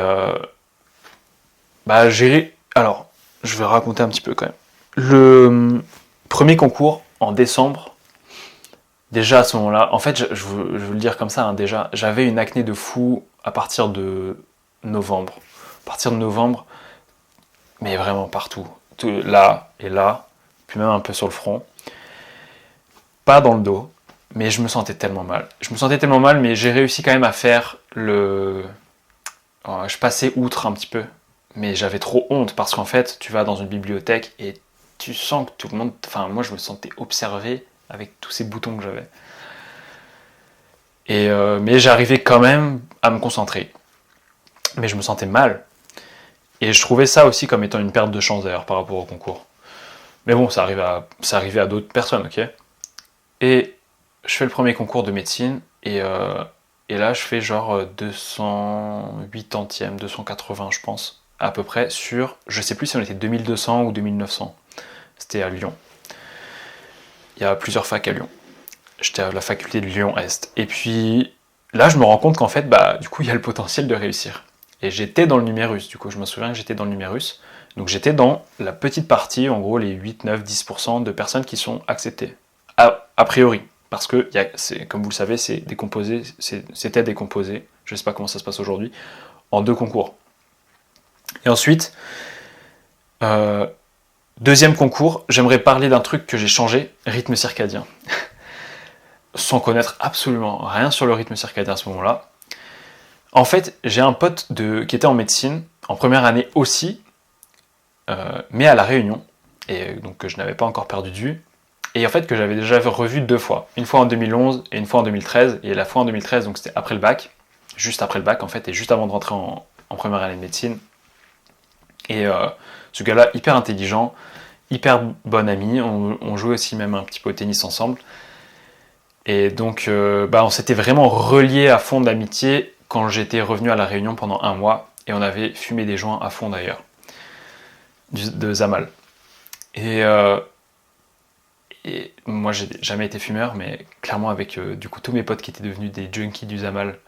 alors, je vais raconter un petit peu quand même. Le premier concours, en décembre, déjà à ce moment-là, en fait, je veux le dire comme ça, hein, déjà, j'avais une acné de fou à partir de novembre. À partir de novembre, mais vraiment partout. Là et là, puis même un peu sur le front. Pas dans le dos, mais je me sentais tellement mal. Mais j'ai réussi quand même à faire je passais outre un petit peu. Mais j'avais trop honte parce qu'en fait, tu vas dans une bibliothèque et tu sens que tout le monde... Enfin, moi, je me sentais observé avec tous ces boutons que j'avais. Mais j'arrivais quand même à me concentrer. Mais je me sentais mal. Et je trouvais ça aussi comme étant une perte de chance d'ailleurs par rapport au concours. Mais bon, ça arrivait à d'autres personnes, ok ? Et je fais le premier concours de médecine et Et là, je fais genre 280e, 280 je pense, à peu près, sur, je sais plus si on était 2200 ou 2900. C'était à Lyon. Il y a plusieurs facs à Lyon. J'étais à la faculté de Lyon-Est. Et puis là, je me rends compte qu'en fait, du coup, il y a le potentiel de réussir. Et j'étais dans le numérus, du coup, je me souviens que j'étais dans le numérus. Donc j'étais dans la petite partie, en gros, les 8, 9, 10% de personnes qui sont acceptées. A priori. Parce que, comme vous le savez, c'était décomposé, je ne sais pas comment ça se passe aujourd'hui, en 2 concours. Et ensuite, deuxième concours, j'aimerais parler d'un truc que j'ai changé, rythme circadien. Sans connaître absolument rien sur le rythme circadien à ce moment-là. En fait, j'ai un pote qui était en médecine, en première année aussi, mais à La Réunion, et donc que je n'avais pas encore perdu de vue, et en fait que j'avais déjà revu 2 fois. Une fois en 2011 et une fois en 2013, et la fois en 2013, donc c'était après le bac, juste après le bac en fait, et juste avant de rentrer en première année de médecine. Et ce gars-là, hyper intelligent, hyper bon ami, on jouait aussi même un petit peu au tennis ensemble. Et donc on s'était vraiment reliés à fond d'amitié quand j'étais revenu à La Réunion pendant 1 mois, et on avait fumé des joints à fond d'ailleurs, de Zamal. Et moi, j'ai jamais été fumeur, mais clairement avec du coup tous mes potes qui étaient devenus des junkies du Zamal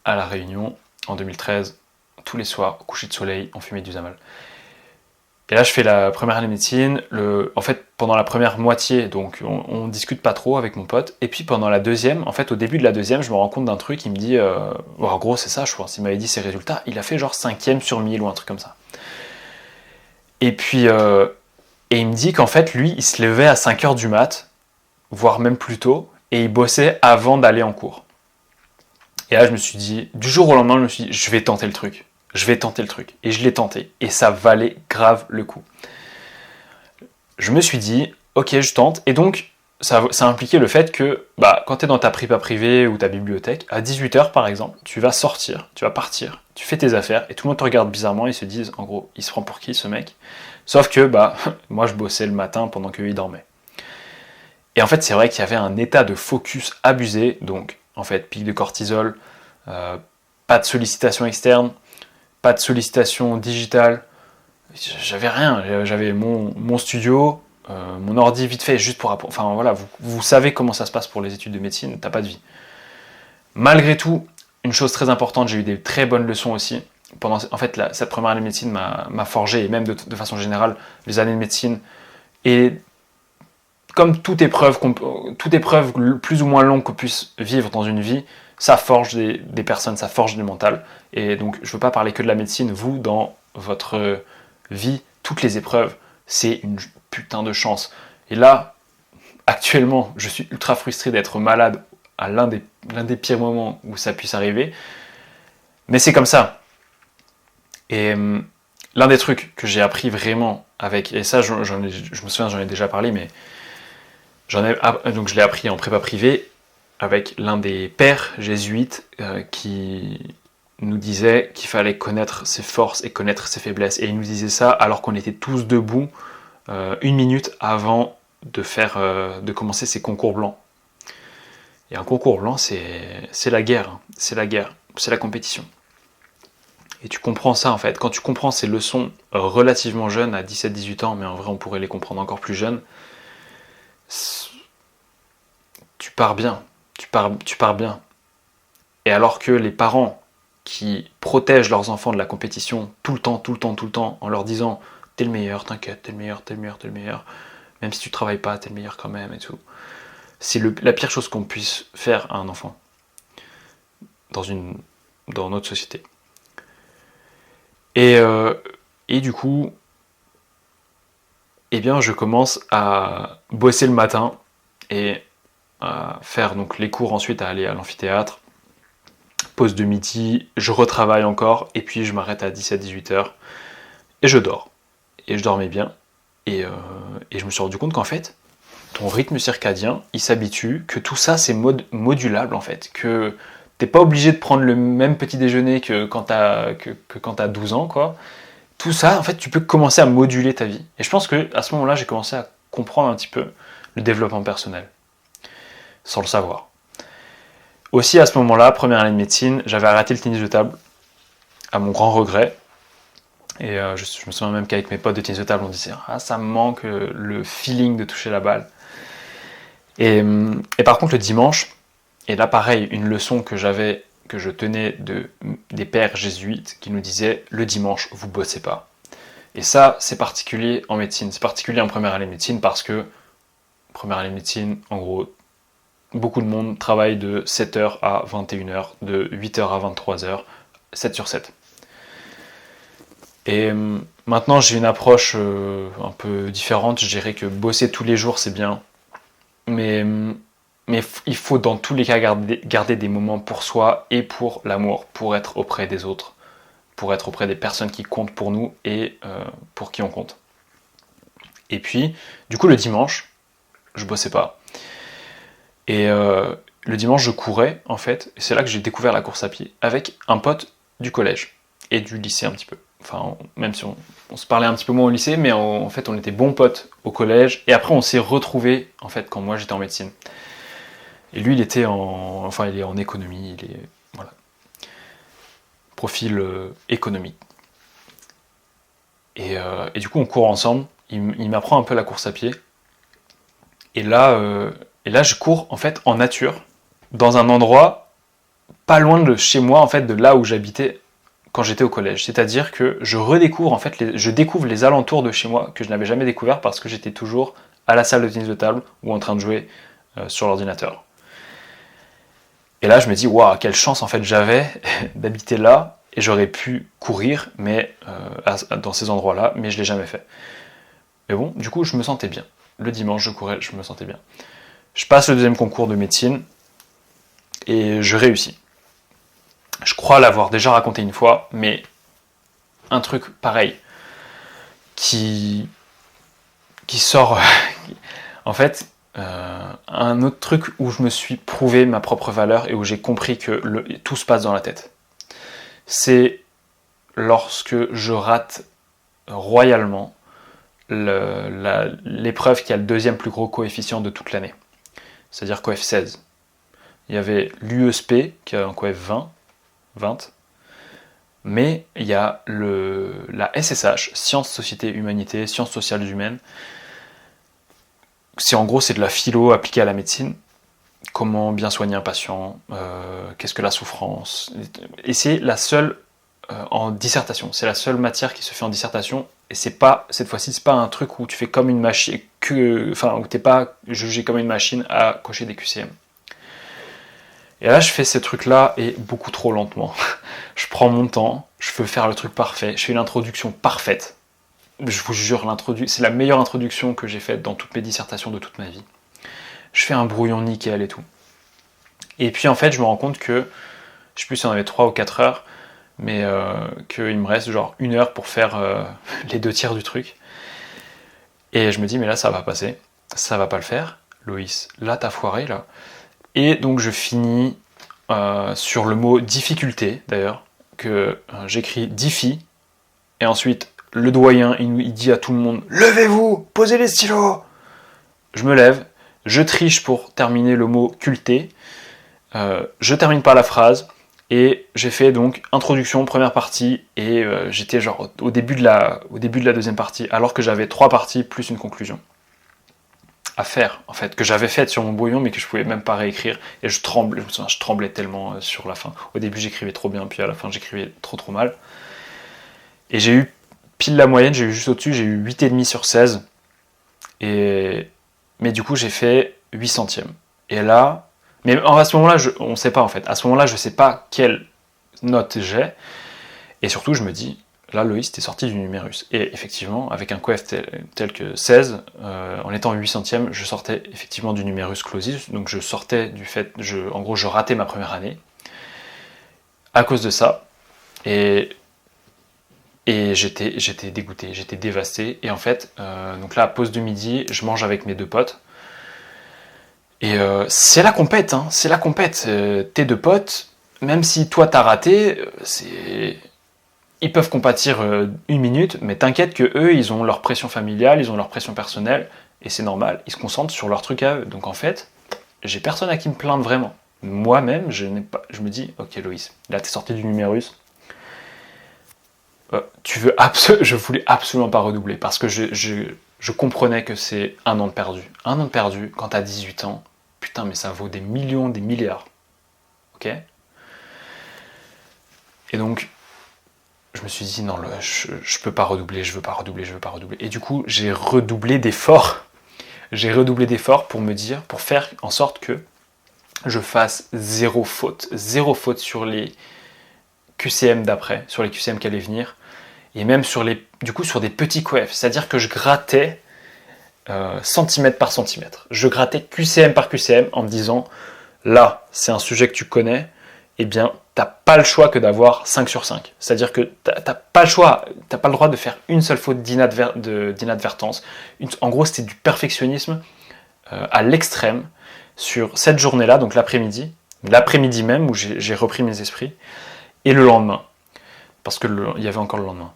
à La Réunion en 2013, tous les soirs, au coucher de soleil, on fumait du Zamal. Et là, je fais la première année de médecine. En fait, pendant la première moitié, donc on discute pas trop avec mon pote. Et puis pendant la deuxième, en fait, au début de la deuxième, je me rends compte d'un truc. Il me dit, en gros, c'est ça, je pense. Il m'avait dit ses résultats. Il a fait genre 5e sur 1000 ou un truc comme ça. Et puis, et il me dit qu'en fait, lui, il se levait à 5h du mat, voire même plus tôt, et il bossait avant d'aller en cours. Et là, je me suis dit, du jour au lendemain, je me suis dit, je vais tenter le truc. Je vais tenter le truc. Et je l'ai tenté. Et ça valait grave le coup. Je me suis dit, ok, je tente. Et donc, ça impliquait le fait que quand tu es dans ta prépa privée ou ta bibliothèque, à 18h par exemple, tu vas sortir, tu vas partir, tu fais tes affaires, et tout le monde te regarde bizarrement, ils se disent, en gros, il se prend pour qui ce mec? Sauf que, moi je bossais le matin pendant qu'eux ils dormaient. Et en fait, c'est vrai qu'il y avait un état de focus abusé, donc, en fait, pic de cortisol, pas de sollicitation externe, pas de sollicitation digitale, j'avais rien, j'avais mon studio, mon ordi vite fait, juste pour apprendre. Enfin voilà, vous savez comment ça se passe pour les études de médecine, t'as pas de vie. Malgré tout, une chose très importante, j'ai eu des très bonnes leçons aussi. En fait, cette première année de médecine m'a forgé, et même de façon générale, les années de médecine. Et comme toute épreuve plus ou moins longue qu'on puisse vivre dans une vie, ça forge des personnes, ça forge du mental. Et donc, je ne veux pas parler que de la médecine. Vous, dans votre vie, toutes les épreuves, c'est une putain de chance. Et là, actuellement, je suis ultra frustré d'être malade à l'un des pires moments où ça puisse arriver. Mais c'est comme ça. Et l'un des trucs que j'ai appris vraiment avec, et ça, je me souviens, j'en ai déjà parlé, mais donc je l'ai appris en prépa privée avec l'un des pères jésuites qui nous disait qu'il fallait connaître ses forces et connaître ses faiblesses. Et il nous disait ça alors qu'on était tous debout 1 minute avant de commencer ces concours blancs. Et un concours blanc, c'est la guerre, hein. C'est la guerre, c'est la compétition. Et tu comprends ça en fait. Quand tu comprends ces leçons relativement jeunes, à 17-18 ans, mais en vrai on pourrait les comprendre encore plus jeunes, tu pars bien. Tu pars bien. Et alors que les parents qui protègent leurs enfants de la compétition tout le temps, en leur disant t'es le meilleur, t'inquiète, t'es le meilleur, même si tu travailles pas, t'es le meilleur quand même et tout. C'est la pire chose qu'on puisse faire à un enfant dans notre société. Et du coup, eh bien, je commence à bosser le matin et à faire donc les cours ensuite, à aller à l'amphithéâtre. Pause de midi, je retravaille encore et puis je m'arrête à 17-18h et je dors. Et je dormais bien et je me suis rendu compte qu'en fait, ton rythme circadien, il s'habitue, que tout ça c'est modulable en fait, que t'es pas obligé de prendre le même petit déjeuner que quand t'as 12 ans, quoi. Tout ça, en fait, tu peux commencer à moduler ta vie. Et je pense que à ce moment-là, j'ai commencé à comprendre un petit peu le développement personnel, sans le savoir. Aussi à ce moment-là, première année de médecine, j'avais arrêté le tennis de table, à mon grand regret. Et je me souviens même qu'avec mes potes de tennis de table, on disait « Ah, ça me manque le feeling de toucher la balle ». Et par contre, le dimanche, et là pareil, une leçon que je tenais des pères jésuites qui nous disaient « Le dimanche, vous bossez pas ». Et ça, c'est particulier en médecine, c'est particulier en première année de médecine parce que, première année de médecine, en gros, beaucoup de monde travaille de 7h à 21h, de 8h à 23h, 7 sur 7. Et maintenant, j'ai une approche un peu différente. Je dirais que bosser tous les jours, c'est bien. Mais il faut dans tous les cas garder des moments pour soi et pour l'amour, pour être auprès des autres, pour être auprès des personnes qui comptent pour nous et pour qui on compte. Et puis, du coup, le dimanche, je bossais pas. Et le dimanche, je courais, en fait. Et c'est là que j'ai découvert la course à pied avec un pote du collège et du lycée un petit peu. Enfin, même si on se parlait un petit peu moins au lycée, mais en fait, on était bons potes au collège. Et après, on s'est retrouvés, en fait, quand moi, j'étais en médecine. Et lui, il est en économie, voilà, profil économique. Et du coup, on court ensemble. Il m'apprend un peu la course à pied. Et là, je cours, en fait, en nature, dans un endroit pas loin de chez moi, en fait, de là où j'habitais quand j'étais au collège. C'est-à-dire que je découvre les alentours de chez moi que je n'avais jamais découvert parce que j'étais toujours à la salle de tennis de table ou en train de jouer sur l'ordinateur. Et là, je me dis, waouh, quelle chance en fait j'avais d'habiter là et j'aurais pu courir dans ces endroits-là, mais je ne l'ai jamais fait. Mais bon, du coup, je me sentais bien. Le dimanche, je courais, je me sentais bien. Je passe le deuxième concours de médecine et je réussis. Je crois l'avoir déjà raconté une fois, mais un truc pareil qui sort. En fait, un autre truc où je me suis prouvé ma propre valeur et où j'ai compris que tout se passe dans la tête. C'est lorsque je rate royalement l'épreuve qui a le deuxième plus gros coefficient de toute l'année. C'est-à-dire coef 16. Il y avait l'USP qui a un coef 20, mais il y a la SSH, Sciences, Société, Humanité, Sciences sociales humaines. C'est de la philo appliquée à la médecine. Comment bien soigner un patient, qu'est-ce que la souffrance. Et c'est la seule en dissertation. C'est la seule matière qui se fait en dissertation. Et cette fois-ci, c'est pas un truc où tu fais comme une machine, où t'es pas jugé comme une machine à cocher des QCM. Et là, je fais ces trucs-là et beaucoup trop lentement. Je prends mon temps, je veux faire le truc parfait, je fais une introduction parfaite. Je vous jure, c'est la meilleure introduction que j'ai faite dans toutes mes dissertations de toute ma vie. Je fais un brouillon nickel et tout. Et puis en fait, je me rends compte que, je sais plus si on avait 3 ou 4 heures, mais qu'il me reste genre 1 heure pour faire les 2 tiers du truc. Et je me dis, mais là, ça va passer, ça va pas le faire. Loïs, là, t'as foiré, là. Et donc je finis sur le mot difficulté, d'ailleurs, que j'écris diffi, et ensuite le doyen, il dit à tout le monde « Levez-vous, posez les stylos !» Je me lève, je triche pour terminer le mot culté, je termine pas la phrase, et j'ai fait donc introduction, première partie, et j'étais genre au début de la deuxième partie, alors que j'avais 3 parties plus une conclusion à faire, en fait, que j'avais faite sur mon brouillon, mais que je pouvais même pas réécrire, et je tremblais tellement sur la fin. Au début, j'écrivais trop bien, puis à la fin, j'écrivais trop mal. Et j'ai eu pile la moyenne, j'ai eu juste au-dessus, j'ai eu 8,5 sur 16, mais du coup, j'ai fait 8 centièmes. Et là, mais à ce moment-là, on ne sait pas, en fait. À ce moment-là, je ne sais pas quelle note j'ai, et surtout, je me dis, là, Loïs, t'es sorti du numérus. Et effectivement, avec un coef tel que 16, en étant 8 centièmes, je sortais effectivement du numérus clausus, donc je sortais du fait, en gros, je ratais ma première année, à cause de ça, et j'étais dégoûté, j'étais dévasté, et en fait, donc là, à pause de midi, je mange avec mes 2 potes, et c'est la compète, hein, c'est la compète, tes 2 potes, même si toi t'as raté, ils peuvent compatir 1 minute, mais t'inquiète que eux, ils ont leur pression familiale, ils ont leur pression personnelle, et c'est normal, ils se concentrent sur leur truc à eux. Donc en fait, j'ai personne à qui me plaindre vraiment. moi-même, je me dis, ok Loïs, là t'es sorti du numérus, je voulais absolument pas redoubler parce que je comprenais que c'est un an de perdu. Un an de perdu quand t'as 18 ans, putain, mais ça vaut des millions, des milliards. Ok. Et donc, je me suis dit, non, je peux pas redoubler, je veux pas redoubler. Et du coup, j'ai redoublé d'efforts. J'ai redoublé d'efforts pour me dire, pour faire en sorte que je fasse zéro faute sur les QCM d'après, sur les QCM qui allaient venir, et même sur des petits coefs. C'est-à-dire que je grattais centimètre par centimètre. Je grattais QCM par QCM en me disant, là, c'est un sujet que tu connais, eh bien, t'as pas le choix que d'avoir 5 sur 5. C'est-à-dire que t'as pas le choix, t'as pas le droit de faire une seule faute d'inadvertance. En gros, c'était du perfectionnisme à l'extrême sur cette journée-là, donc l'après-midi même où j'ai repris mes esprits, et le lendemain, parce que il y avait encore le lendemain.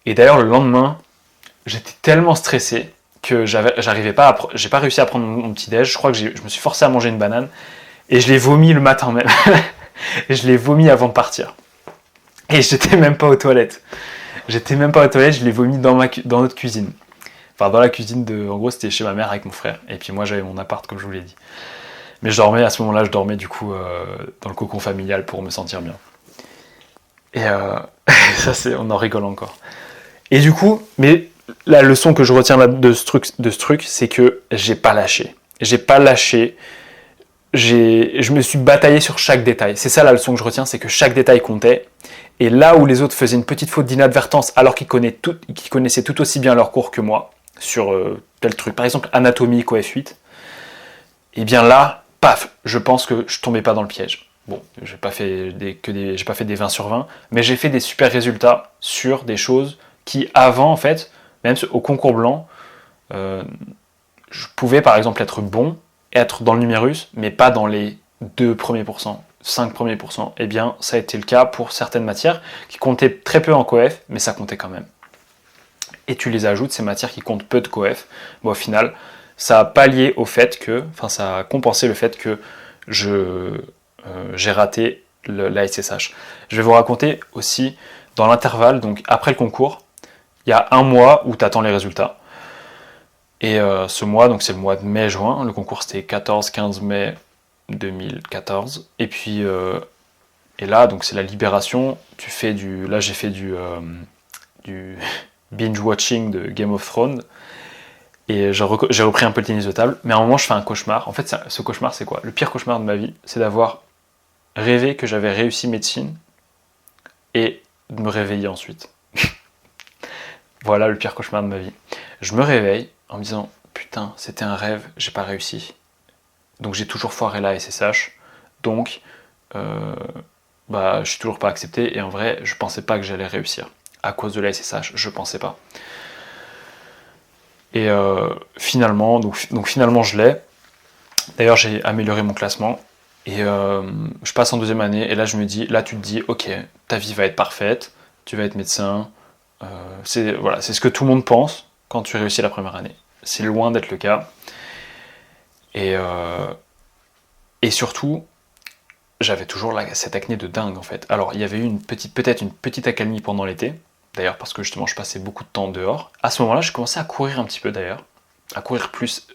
Et d'ailleurs, le lendemain, j'étais tellement stressé que j'ai pas réussi à prendre mon petit déj. Je crois que je me suis forcé à manger une banane et je l'ai vomi le matin même. Et je l'ai vomi avant de partir. Et j'étais même pas aux toilettes. Je l'ai vomi dans notre cuisine. Enfin, dans la cuisine en gros, c'était chez ma mère avec mon frère. Et puis moi, j'avais mon appart, comme je vous l'ai dit. Mais à ce moment-là, je dormais du coup dans le cocon familial pour me sentir bien. Et ça, on en rigole encore. Et du coup, mais la leçon que je retiens de ce truc, c'est que j'ai pas lâché. Je me suis bataillé sur chaque détail. C'est ça la leçon que je retiens, c'est que chaque détail comptait. Et là où les autres faisaient une petite faute d'inadvertance, alors qu'ils connaissaient tout aussi bien leur cours que moi, sur tel truc, par exemple anatomie, coef 8, et bien là, paf, je pense que je tombais pas dans le piège. Bon, j'ai pas fait des 20 sur 20, mais j'ai fait des super résultats sur des choses qui avant, en fait, même au concours blanc, je pouvais par exemple être bon, être dans le numérus, mais pas dans les 2 premiers pourcents, 5 premiers pourcents. Eh bien, ça a été le cas pour certaines matières qui comptaient très peu en coef, mais ça comptait quand même. Et tu les ajoutes, ces matières qui comptent peu de coef, bon, au final, ça a pallié au fait que, ça a compensé le fait que j'ai raté la SSH. Je vais vous raconter aussi, dans l'intervalle, donc après le concours, il y a un mois où tu attends les résultats. Et ce mois, donc c'est le mois de mai-juin, le concours c'était 14-15 mai 2014. Et puis, et là, donc c'est la libération. Là j'ai fait du binge-watching de Game of Thrones. Et j'ai repris un peu le tennis de table. Mais à un moment, je fais un cauchemar. En fait, ce cauchemar, c'est quoi? Le pire cauchemar de ma vie, c'est d'avoir rêvé que j'avais réussi médecine et de me réveiller ensuite. Voilà le pire cauchemar de ma vie. Je me réveille en me disant, putain, c'était un rêve, j'ai pas réussi. Donc j'ai toujours foiré la SSH. Donc, je suis toujours pas accepté. Et en vrai, je pensais pas que j'allais réussir. À cause de la SSH, je pensais pas. Et finalement, finalement je l'ai. D'ailleurs, j'ai amélioré mon classement. Et je passe en deuxième année. Et là, là tu te dis, ok, ta vie va être parfaite. Tu vas être médecin. C'est ce que tout le monde pense quand tu réussis la première année. C'est loin d'être le cas. Et surtout, j'avais toujours cette acné de dingue en fait. Alors il y avait eu peut-être une petite accalmie pendant l'été, d'ailleurs parce que justement je passais beaucoup de temps dehors. À ce moment-là, je commençais à courir un petit peu d'ailleurs, à courir plus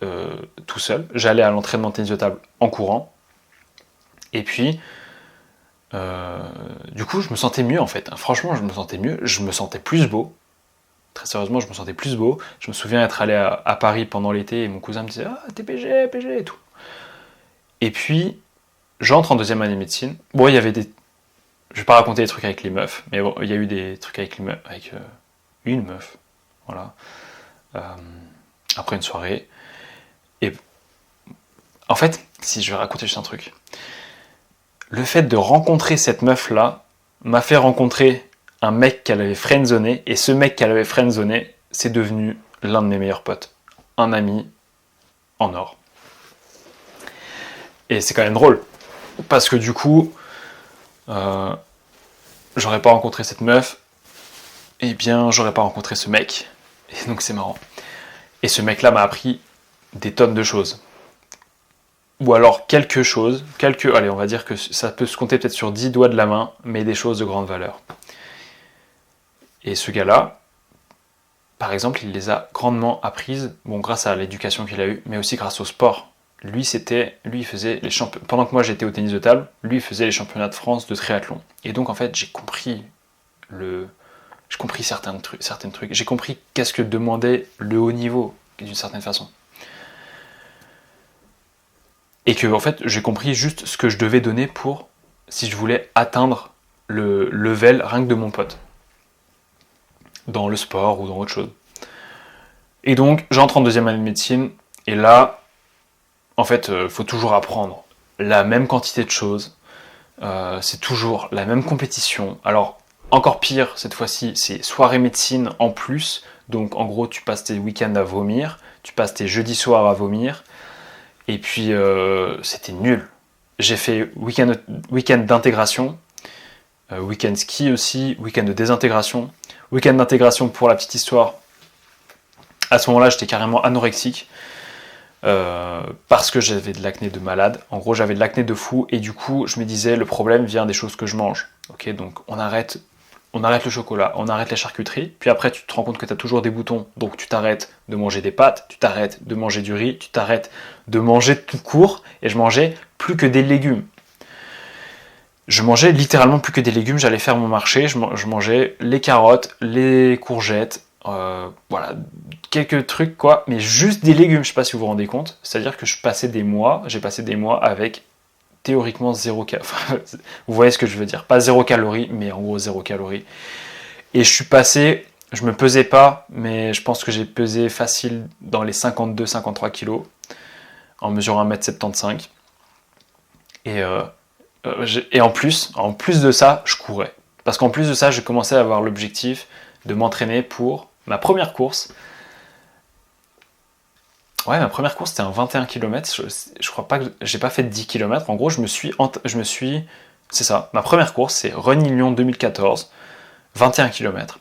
tout seul. J'allais à l'entraînement de tennis de table en courant. Et puis, du coup, je me sentais mieux en fait. Franchement, je me sentais mieux, je me sentais plus beau. Très sérieusement, je me sentais plus beau. Je me souviens être allé à Paris pendant l'été et mon cousin me disait « Ah, t'es PG et tout ». Et puis, j'entre en deuxième année de médecine. Bon, il y avait des... Je vais pas raconter des trucs avec les meufs, mais bon, il y a eu des trucs avec une meuf. Voilà. Après une soirée. Et en fait, si je vais raconter juste un truc. Le fait de rencontrer cette meuf-là m'a fait rencontrer un mec qu'elle avait friendzoné, et ce mec qu'elle avait friendzoné, c'est devenu l'un de mes meilleurs potes. Un ami en or. Et c'est quand même drôle. Parce que du coup, j'aurais pas rencontré cette meuf, et bien j'aurais pas rencontré ce mec. Et donc c'est marrant. Et ce mec-là m'a appris des tonnes de choses. ou alors quelque chose, allez, on va dire que ça peut se compter peut-être sur 10 doigts de la main, mais des choses de grande valeur. Et ce gars-là, par exemple, il les a grandement apprises, bon, grâce à l'éducation qu'il a eue, mais aussi grâce au sport. Lui, il faisait les championnats. Pendant que moi j'étais au tennis de table, lui, il faisait les championnats de France de triathlon. Et donc, en fait, j'ai compris certains trucs. J'ai compris qu'est-ce que demandait le haut niveau, d'une certaine façon. Et que, en fait, j'ai compris juste ce que je devais donner pour, si je voulais atteindre le level rien que de mon pote. Dans le sport ou dans autre chose. Et donc, j'entre en deuxième année de médecine, et là, en fait, faut toujours apprendre la même quantité de choses. C'est toujours la même compétition. Alors, encore pire, cette fois-ci, c'est soirée médecine en plus. Donc, en gros, tu passes tes week-ends à vomir, tu passes tes jeudis soirs à vomir, et puis, c'était nul. J'ai fait week-end d'intégration, week-end ski aussi, week-end de désintégration. Week-end d'intégration, pour la petite histoire, à ce moment-là, j'étais carrément anorexique. Parce que j'avais de l'acné de malade. En gros, j'avais de l'acné de fou, et du coup, je me disais, le problème vient des choses que je mange. Ok, donc on arrête le chocolat, on arrête les charcuteries, puis après tu te rends compte que tu as toujours des boutons, donc tu t'arrêtes de manger des pâtes, tu t'arrêtes de manger du riz, tu t'arrêtes de manger tout court, et je mangeais plus que des légumes. Je mangeais littéralement plus que des légumes, j'allais faire mon marché, je mangeais les carottes, les courgettes, voilà, quelques trucs quoi, mais juste des légumes, je sais pas si vous vous rendez compte, c'est-à-dire que j'ai passé des mois avec théoriquement zéro calorie, vous voyez ce que je veux dire, pas zéro calorie, mais en gros zéro calorie, et je me pesais pas, mais je pense que j'ai pesé facile dans les 52-53 kilos, en mesurant 1m75, et en plus de ça, je courais. Parce qu'en plus de ça, j'ai commencé à avoir l'objectif de m'entraîner pour ma première course. Ouais, ma première course, c'était un 21 km. Je crois pas que j'ai pas fait 10 km. En gros, c'est ça. Ma première course, c'est Running Lyon 2014, 21 km.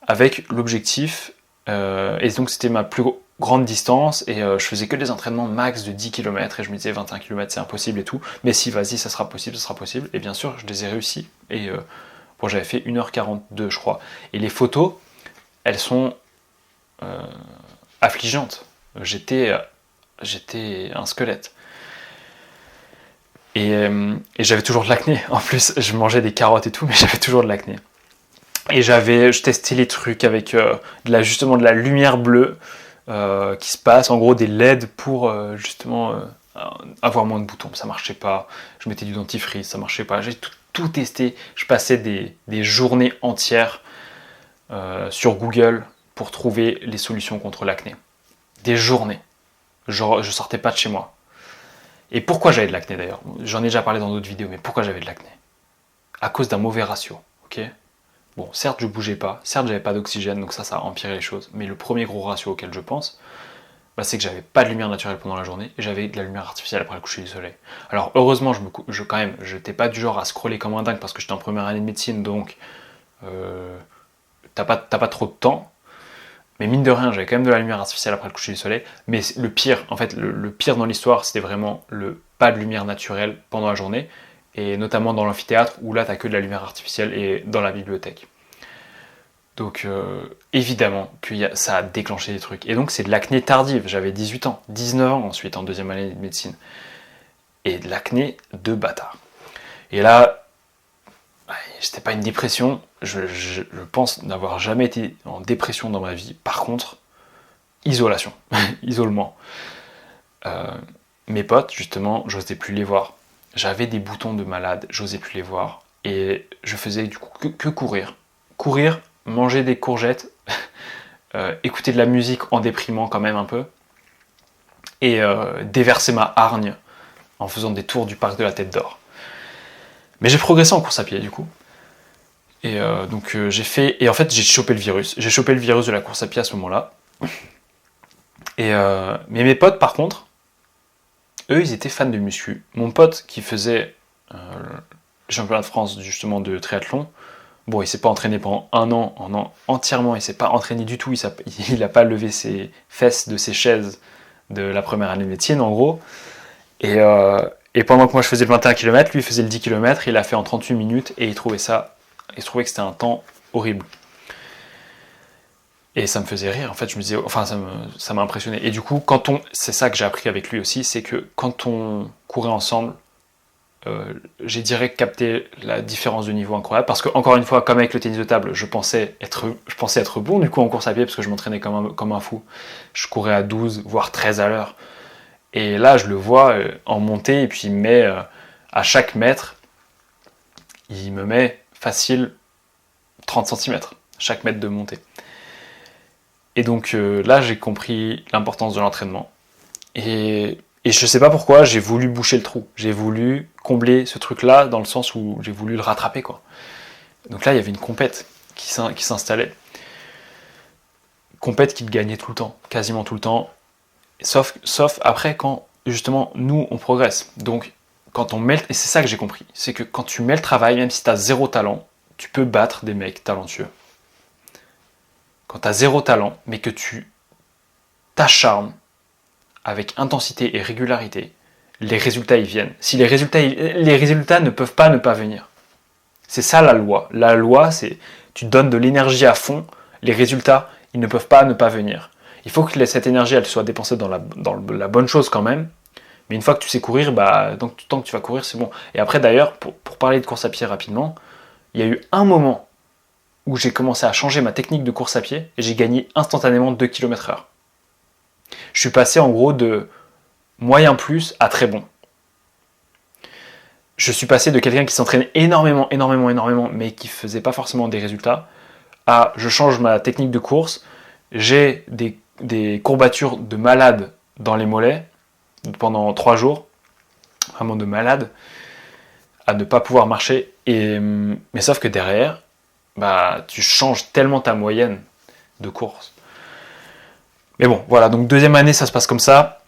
Avec l'objectif, et donc c'était ma plus grande distance, et je faisais que des entraînements max de 10 km, et je me disais 21 km c'est impossible et tout, mais si, vas-y, ça sera possible, et bien sûr je les ai réussi, et bon, j'avais fait 1h42 je crois, et les photos, elles sont affligeantes, j'étais un squelette, et j'avais toujours de l'acné, en plus je mangeais des carottes et tout, mais j'avais toujours de l'acné. Et je testais les trucs avec justement de la lumière bleue qui se passe, en gros des LED pour justement avoir moins de boutons. Ça marchait pas. Je mettais du dentifrice, ça marchait pas. J'ai tout testé. Je passais des journées entières sur Google pour trouver les solutions contre l'acné. Des journées. Je sortais pas de chez moi. Et pourquoi j'avais de l'acné d'ailleurs? J'en ai déjà parlé dans d'autres vidéos, mais pourquoi j'avais de l'acné? À cause d'un mauvais ratio, ok? Bon, certes, je bougeais pas, certes, j'avais pas d'oxygène, donc ça a empiré les choses. Mais le premier gros ratio auquel je pense, c'est que j'avais pas de lumière naturelle pendant la journée, et j'avais de la lumière artificielle après le coucher du soleil. Alors, heureusement, j'étais pas du genre à scroller comme un dingue parce que j'étais en première année de médecine, donc t'as pas trop de temps. Mais mine de rien, j'avais quand même de la lumière artificielle après le coucher du soleil. Mais le pire, en fait, le pire dans l'histoire, c'était vraiment le pas de lumière naturelle pendant la journée, et notamment dans l'amphithéâtre où là t'as que de la lumière artificielle, et dans la bibliothèque. Donc évidemment que ça a déclenché des trucs. Et donc c'est de l'acné tardive, j'avais 18 ans, 19 ans ensuite en deuxième année de médecine. Et de l'acné de bâtard. Et là, c'était pas une dépression, je pense n'avoir jamais été en dépression dans ma vie. Par contre, isolation, isolement. Mes potes, justement, j'osais plus les voir. J'avais des boutons de malade, j'osais plus les voir. Et je faisais du coup que courir. Courir, manger des courgettes, écouter de la musique en déprimant quand même un peu, et déverser ma hargne en faisant des tours du parc de la Tête d'Or. Mais j'ai progressé en course à pied du coup. Et donc et en fait j'ai chopé le virus. J'ai chopé le virus de la course à pied à ce moment-là. Mais mes potes par contre, eux ils étaient fans de muscu. Mon pote qui faisait le championnat de France justement de triathlon, bon, il s'est pas entraîné pendant un an entièrement, il s'est pas entraîné du tout, il a pas levé ses fesses de ses chaises de la première année de médecine en gros. Et pendant que moi je faisais le 21 km, lui il faisait le 10 km, il a fait en 38 minutes et il trouvait que c'était un temps horrible. Et ça me faisait rire, en fait, je me disais, enfin ça m'a impressionné. Et du coup, c'est ça que j'ai appris avec lui aussi, c'est que quand on courait ensemble, j'ai direct capté la différence de niveau incroyable, parce que encore une fois, comme avec le tennis de table, je pensais être bon du coup en course à pied, parce que je m'entraînais comme un fou. Je courais à 12, voire 13 à l'heure. Et là, je le vois en montée, et puis il me met à chaque mètre, il me met facile 30 cm, chaque mètre de montée. Et donc là, j'ai compris l'importance de l'entraînement. Et je sais pas pourquoi, j'ai voulu boucher le trou. J'ai voulu combler ce truc-là dans le sens où j'ai voulu le rattraper, quoi. Donc là, il y avait une compète qui s'installait. Compète qui gagnait tout le temps, quasiment tout le temps. Sauf après quand, justement, nous, on progresse. Donc, quand on met... Et c'est ça que j'ai compris. C'est que quand tu mets le travail, même si tu as zéro talent, tu peux battre des mecs talentueux. Quand tu as zéro talent, mais que tu t'acharnes avec intensité et régularité, les résultats y viennent. Si les résultats ne peuvent pas ne pas venir. C'est ça la loi. La loi, c'est tu donnes de l'énergie à fond, les résultats, ils ne peuvent pas ne pas venir. Il faut que cette énergie, elle soit dépensée dans la bonne chose quand même. Mais une fois que tu sais courir, donc tant que tu vas courir, c'est bon. Et après d'ailleurs, pour parler de course à pied rapidement, il y a eu un moment où j'ai commencé à changer ma technique de course à pied et j'ai gagné instantanément 2 km/h. Je suis passé en gros de moyen plus à très bon. Je suis passé de quelqu'un qui s'entraînait énormément, mais qui faisait pas forcément des résultats, à je change ma technique de course, j'ai des courbatures de malade dans les mollets pendant 3 jours, vraiment de malade, à ne pas pouvoir marcher. Mais sauf que derrière, tu changes tellement ta moyenne de course. Mais bon, voilà, donc deuxième année, ça se passe comme ça.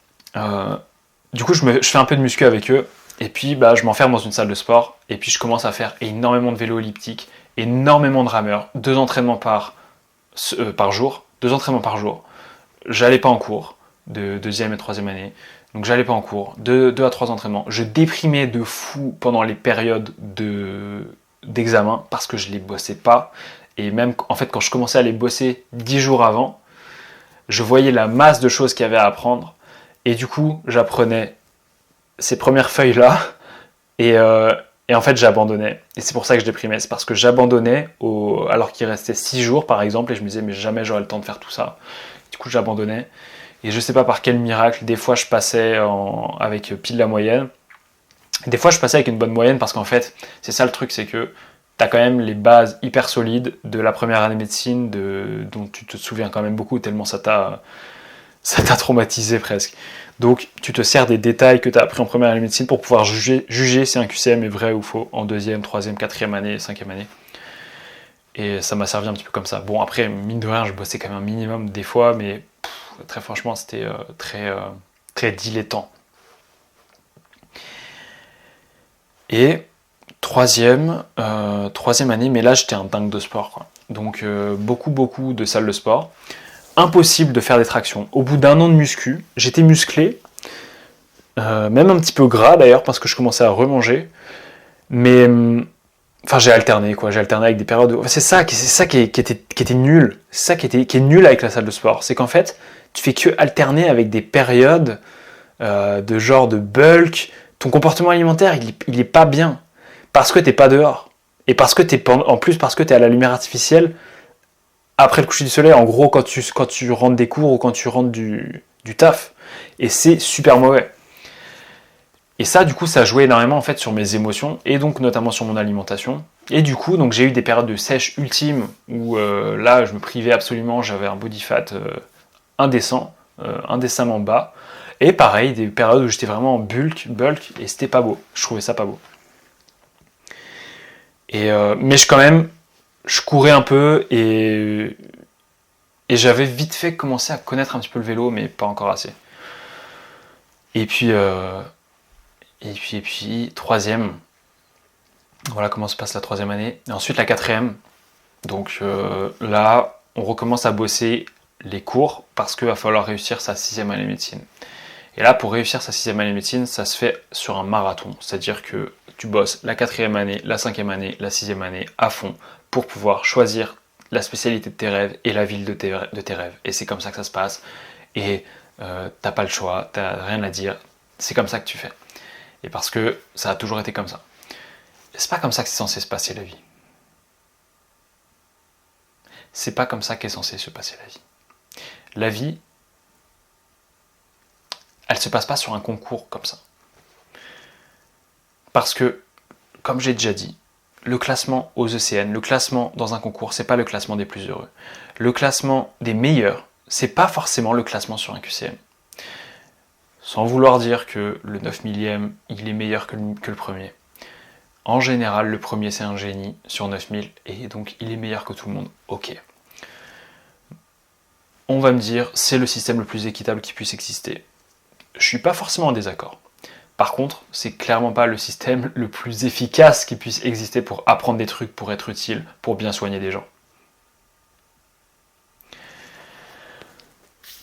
Du coup, je fais un peu de muscu avec eux. Et puis, je m'enferme dans une salle de sport. Et puis, je commence à faire énormément de vélo elliptique, énormément de rameurs, 2 entraînements par jour. 2 entraînements par jour. J'allais pas en cours de deuxième et troisième année. Donc, j'allais pas en cours. 2 à 3 entraînements. Je déprimais de fou pendant les périodes d'examen parce que je les bossais pas. Et même, en fait, quand je commençais à les bosser 10 jours avant, je voyais la masse de choses qu'il y avait à apprendre. Et du coup, j'apprenais ces premières feuilles-là. Et en fait, j'abandonnais. Et c'est pour ça que je déprimais. C'est parce que j'abandonnais alors qu'il restait 6 jours, par exemple. Et je me disais, mais jamais j'aurai le temps de faire tout ça. Du coup, j'abandonnais. Et je sais pas par quel miracle, des fois, je passais avec pile la moyenne. Des fois, je passais avec une bonne moyenne parce qu'en fait, c'est ça le truc, c'est que t'as quand même les bases hyper solides de la première année de médecine, dont tu te souviens quand même beaucoup, tellement ça t'a traumatisé presque. Donc tu te sers des détails que tu as appris en première année de médecine pour pouvoir juger si un QCM est vrai ou faux en deuxième, troisième, quatrième année, cinquième année. Et ça m'a servi un petit peu comme ça. Bon, après, mine de rien, je bossais quand même un minimum des fois, mais très franchement, c'était très dilettant. Et troisième année, mais là, j'étais un dingue de sport, quoi. Donc beaucoup de salles de sport. Impossible de faire des tractions. Au bout d'un an de muscu, j'étais musclé, même un petit peu gras d'ailleurs, parce que je commençais à remanger. Mais enfin, j'ai alterné avec des périodes. C'est ça qui était nul. C'est ça qui est nul avec la salle de sport. C'est qu'en fait, tu fais que alterner avec des périodes de genre de bulk. Ton comportement alimentaire, il est pas bien. Parce que t'es pas dehors. Et parce que en plus, parce que t'es à la lumière artificielle. Après le coucher du soleil, en gros, quand tu rentres des cours ou quand tu rentres du taf. Et c'est super mauvais. Et ça, du coup, ça jouait énormément en fait sur mes émotions et donc notamment sur mon alimentation. Et du coup, donc j'ai eu des périodes de sèche ultime où là, je me privais absolument, j'avais un body fat indécemment bas. Et pareil, des périodes où j'étais vraiment en bulk, et c'était pas beau. Je trouvais ça pas beau. Mais je courais un peu et j'avais vite fait commencer à connaître un petit peu le vélo, mais pas encore assez. Et puis troisième, voilà comment se passe la troisième année. Et ensuite la quatrième, donc là, on recommence à bosser les cours parce qu'il va falloir réussir sa 6e année de médecine. Et là, pour réussir sa 6e année de médecine, ça se fait sur un marathon. C'est-à-dire que tu bosses la 4e année, la 5e année, la 6e année à fond pour pouvoir choisir la spécialité de tes rêves et la ville de tes rêves. Et c'est comme ça que ça se passe. Et t'as pas le choix, t'as rien à dire. C'est comme ça que tu fais. Et parce que ça a toujours été comme ça. C'est pas comme ça que c'est censé se passer la vie. C'est pas comme ça qu'est censé se passer la vie. La vie, elle se passe pas sur un concours comme ça. Parce que, comme j'ai déjà dit, le classement aux ECN, le classement dans un concours, c'est pas le classement des plus heureux. Le classement des meilleurs, c'est pas forcément le classement sur un QCM. Sans vouloir dire que le 9 millième, il est meilleur que le premier. En général, le premier c'est un génie sur 9000 et donc il est meilleur que tout le monde. Ok. On va me dire, c'est le système le plus équitable qui puisse exister. Je suis pas forcément en désaccord. Par contre, c'est clairement pas le système le plus efficace qui puisse exister pour apprendre des trucs, pour être utile, pour bien soigner des gens.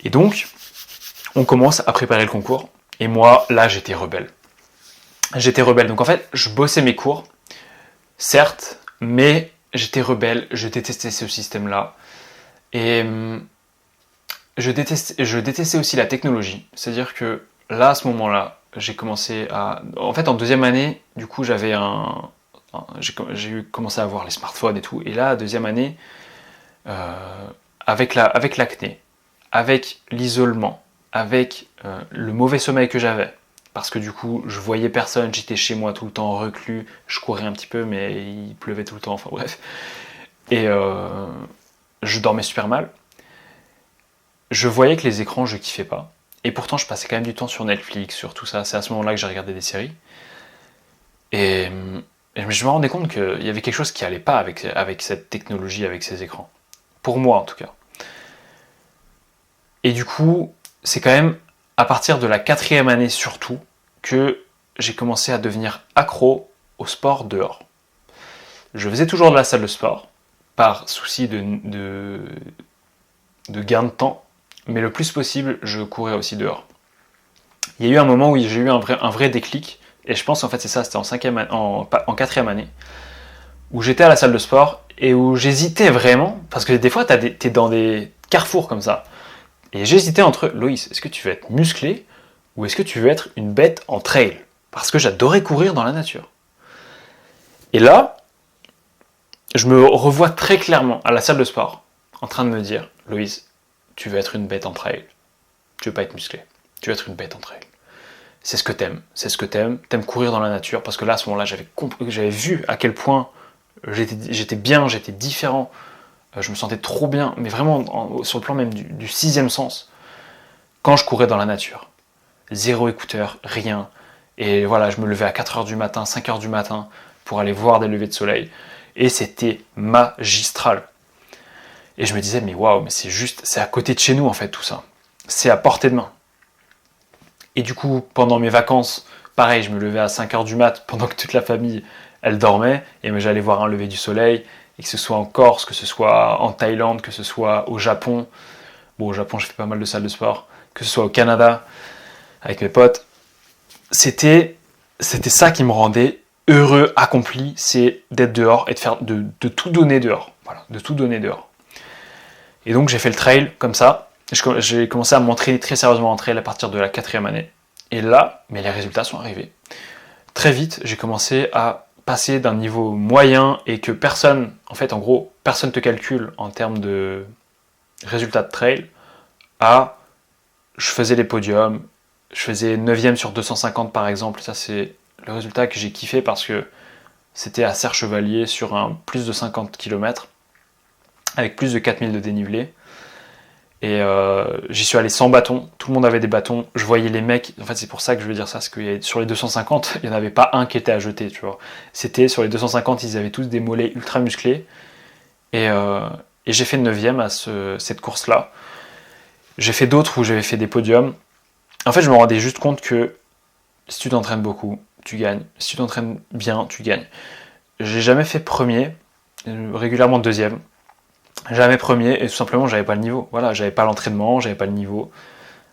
Et donc, on commence à préparer le concours. Et moi, là, j'étais rebelle. Donc en fait, je bossais mes cours, certes, mais j'étais rebelle, je détestais ce système-là. Et je détestais aussi la technologie. C'est-à-dire que là, à ce moment-là, j'ai commencé à... En fait, en 2e année, du coup, j'ai commencé à avoir les smartphones et tout. Et là, 2e année, avec l'acné, avec l'isolement, avec le mauvais sommeil que j'avais, parce que du coup, je voyais personne, j'étais chez moi tout le temps, reclus, je courais un petit peu, mais il pleuvait tout le temps, enfin bref. Et je dormais super mal. Je voyais que les écrans, je kiffais pas. Et pourtant, je passais quand même du temps sur Netflix, sur tout ça. C'est à ce moment-là que j'ai regardé des séries. Et je me rendais compte qu'il y avait quelque chose qui allait pas avec cette technologie, avec ces écrans. Pour moi, en tout cas. Et du coup, c'est quand même à partir de la 4e année surtout que j'ai commencé à devenir accro au sport dehors. Je faisais toujours de la salle de sport, par souci de gain de temps, mais le plus possible, je courais aussi dehors. Il y a eu un moment où j'ai eu un vrai déclic, et je pense en fait c'est ça, c'était en 4e année, où j'étais à la salle de sport, et où j'hésitais vraiment, parce que des fois t'es dans des carrefours comme ça, et j'hésitais entre, Loïs, est-ce que tu veux être musclé, ou est-ce que tu veux être une bête en trail? Parce que j'adorais courir dans la nature. Et là, je me revois très clairement à la salle de sport, en train de me dire, Loïs, tu veux être une bête en trail. Tu veux pas être musclé. Tu veux être une bête en trail. C'est ce que t'aimes. T'aimes courir dans la nature, parce que là, à ce moment-là, j'avais vu à quel point j'étais bien, j'étais différent. Je me sentais trop bien, mais vraiment sur le plan même du 6e sens, quand je courais dans la nature. 0 écouteur, rien. Et voilà, je me levais à 4h du matin, 5h du matin, pour aller voir des levées de soleil. Et c'était magistral. Et je me disais, mais waouh, mais c'est à côté de chez nous en fait tout ça. C'est à portée de main. Et du coup, pendant mes vacances, pareil, je me levais à 5h du mat, pendant que toute la famille, elle dormait, et j'allais voir un lever du soleil, et que ce soit en Corse, que ce soit en Thaïlande, que ce soit au Japon. Bon, au Japon, je fais pas mal de salles de sport. Que ce soit au Canada, avec mes potes. C'était ça qui me rendait heureux, accompli, c'est d'être dehors et de tout donner dehors. Voilà, de tout donner dehors. Et donc j'ai fait le trail comme ça. J'ai commencé à m'entraîner très sérieusement en trail à partir de la 4e année. Et là, mais les résultats sont arrivés. Très vite, j'ai commencé à passer d'un niveau moyen et que personne, en fait, en gros, personne te calcule en termes de résultats de trail, à je faisais les podiums, je faisais 9e sur 250 par exemple. Ça, c'est le résultat que j'ai kiffé parce que c'était à Serre-Chevalier sur un plus de 50 km avec plus de 4000 de dénivelé. Et j'y suis allé sans bâton, tout le monde avait des bâtons, je voyais les mecs, en fait c'est pour ça que je veux dire ça, parce que sur les 250, il n'y en avait pas un qui était à jeter, tu vois. C'était sur les 250, ils avaient tous des mollets ultra musclés, et j'ai fait 9e à cette course-là. J'ai fait d'autres où j'avais fait des podiums. En fait, je me rendais juste compte que si tu t'entraînes beaucoup, tu gagnes. Si tu t'entraînes bien, tu gagnes. J'ai jamais fait premier, régulièrement 2e. Jamais premier, et tout simplement j'avais pas le niveau. Voilà, j'avais pas l'entraînement, j'avais pas le niveau.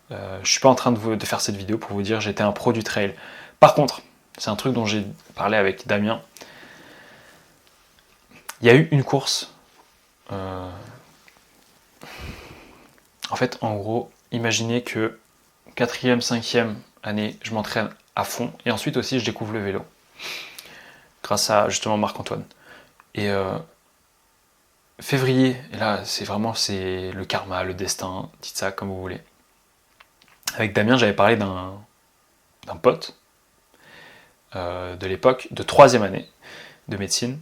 Je suis pas en train de faire cette vidéo pour vous dire j'étais un pro du trail. Par contre, c'est un truc dont j'ai parlé avec Damien. Il y a eu une course. En fait, en gros, imaginez que 4e, 5e année, je m'entraîne à fond. Et ensuite aussi, je découvre le vélo. Grâce à justement Marc-Antoine. Et février, et là, c'est le karma, le destin, dites ça comme vous voulez. Avec Damien, j'avais parlé d'un pote de l'époque, de 3e année de médecine,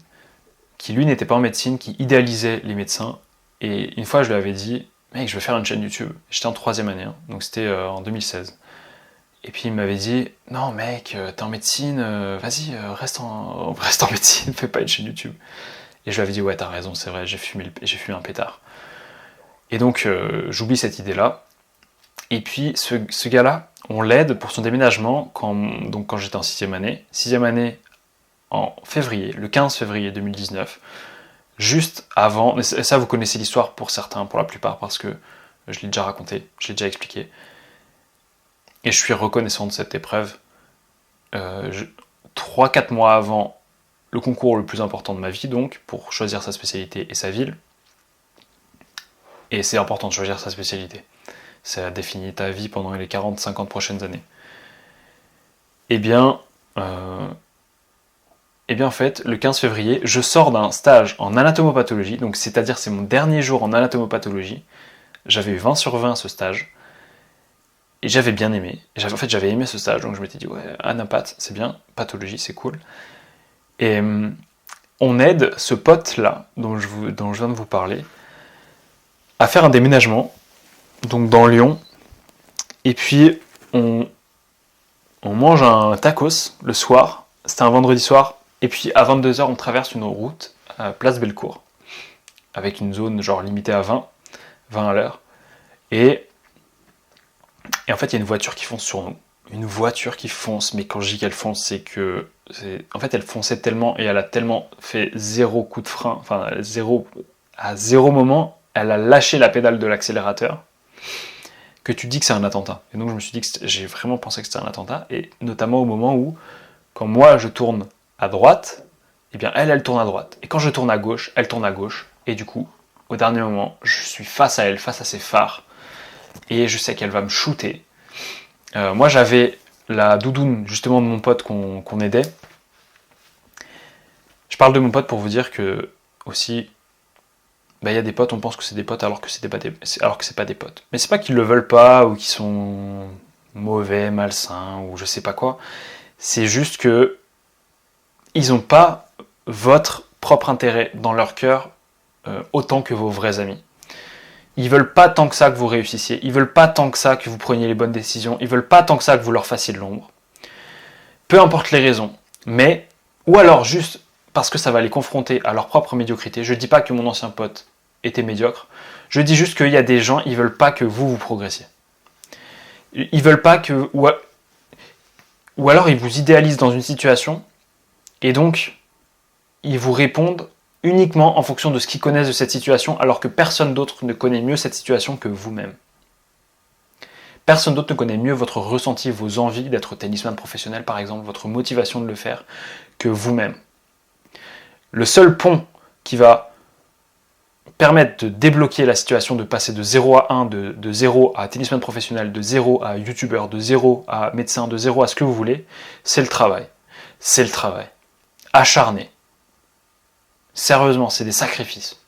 qui lui n'était pas en médecine, qui idéalisait les médecins. Et une fois, je lui avais dit, mec, je vais faire une chaîne YouTube. J'étais en 3e année, hein, donc c'était en 2016. Et puis il m'avait dit, non mec, t'es en médecine, vas-y, reste en médecine, fais pas une chaîne YouTube. Et je lui avais dit, ouais, t'as raison, c'est vrai, j'ai fumé un pétard. Et donc, j'oublie cette idée-là. Et puis, ce gars-là, on l'aide pour son déménagement quand j'étais en 6e année. 6e année en février, le 15 février 2019, juste avant, ça vous connaissez l'histoire pour certains, pour la plupart, parce que je l'ai déjà raconté, je l'ai déjà expliqué. Et je suis reconnaissant de cette épreuve. 3-4 mois avant le concours le plus important de ma vie, donc, pour choisir sa spécialité et sa ville. Et c'est important de choisir sa spécialité. Ça définit ta vie pendant les 40-50 prochaines années. Eh bien, en fait, le 15 février, je sors d'un stage en anatomopathologie, donc c'est-à-dire c'est mon dernier jour en anatomopathologie. J'avais eu 20 sur 20 ce stage, et j'avais bien aimé. J'avais aimé ce stage, donc je m'étais dit, ouais, anapath, c'est bien, pathologie, c'est cool. Et on aide ce pote-là, dont je viens de vous parler, à faire un déménagement, donc dans Lyon, et puis on mange un tacos le soir, c'était un vendredi soir, et puis à 22h on traverse une route à Place Bellecour, avec une zone genre limitée à 20 à l'heure, et en fait il y a une voiture qui fonce sur nous, une voiture qui fonce, mais quand je dis qu'elle fonce, en fait elle fonçait tellement, et elle a tellement fait zéro coup de frein, enfin à zéro moment, elle a lâché la pédale de l'accélérateur, que tu dis que c'est un attentat. Et donc je me suis dit que j'ai vraiment pensé que c'était un attentat, et notamment au moment où, quand moi je tourne à droite, eh bien elle tourne à droite. Et quand je tourne à gauche, elle tourne à gauche. Et du coup, au dernier moment, je suis face à elle, face à ses phares, et je sais qu'elle va me shooter. Moi j'avais la doudoune justement de mon pote qu'on aidait. Je parle de mon pote pour vous dire que aussi, il y a des potes, on pense que c'est des potes alors que c'est pas des potes. Mais c'est pas qu'ils le veulent pas ou qu'ils sont mauvais, malsains ou je sais pas quoi. C'est juste que ils ont pas votre propre intérêt dans leur cœur autant que vos vrais amis. Ils veulent pas tant que ça que vous réussissiez. Ils veulent pas tant que ça que vous preniez les bonnes décisions. Ils veulent pas tant que ça que vous leur fassiez de l'ombre. Peu importe les raisons. Mais, ou alors juste parce que ça va les confronter à leur propre médiocrité. Je dis pas que mon ancien pote était médiocre. Je dis juste qu'il y a des gens, ils veulent pas que vous progressiez. Ils veulent pas que... Ou alors ils vous idéalisent dans une situation, et donc ils vous répondent uniquement en fonction de ce qu'ils connaissent de cette situation, alors que personne d'autre ne connaît mieux cette situation que vous-même. Personne d'autre ne connaît mieux votre ressenti, vos envies d'être tennisman professionnel par exemple, votre motivation de le faire, que vous-même. Le seul pont qui va permettre de débloquer la situation, de passer de 0 à 1, de 0 à tennisman professionnel, de 0 à youtubeur, de 0 à médecin, de 0 à ce que vous voulez, c'est le travail. C'est le travail. Acharné. Sérieusement, c'est des sacrifices.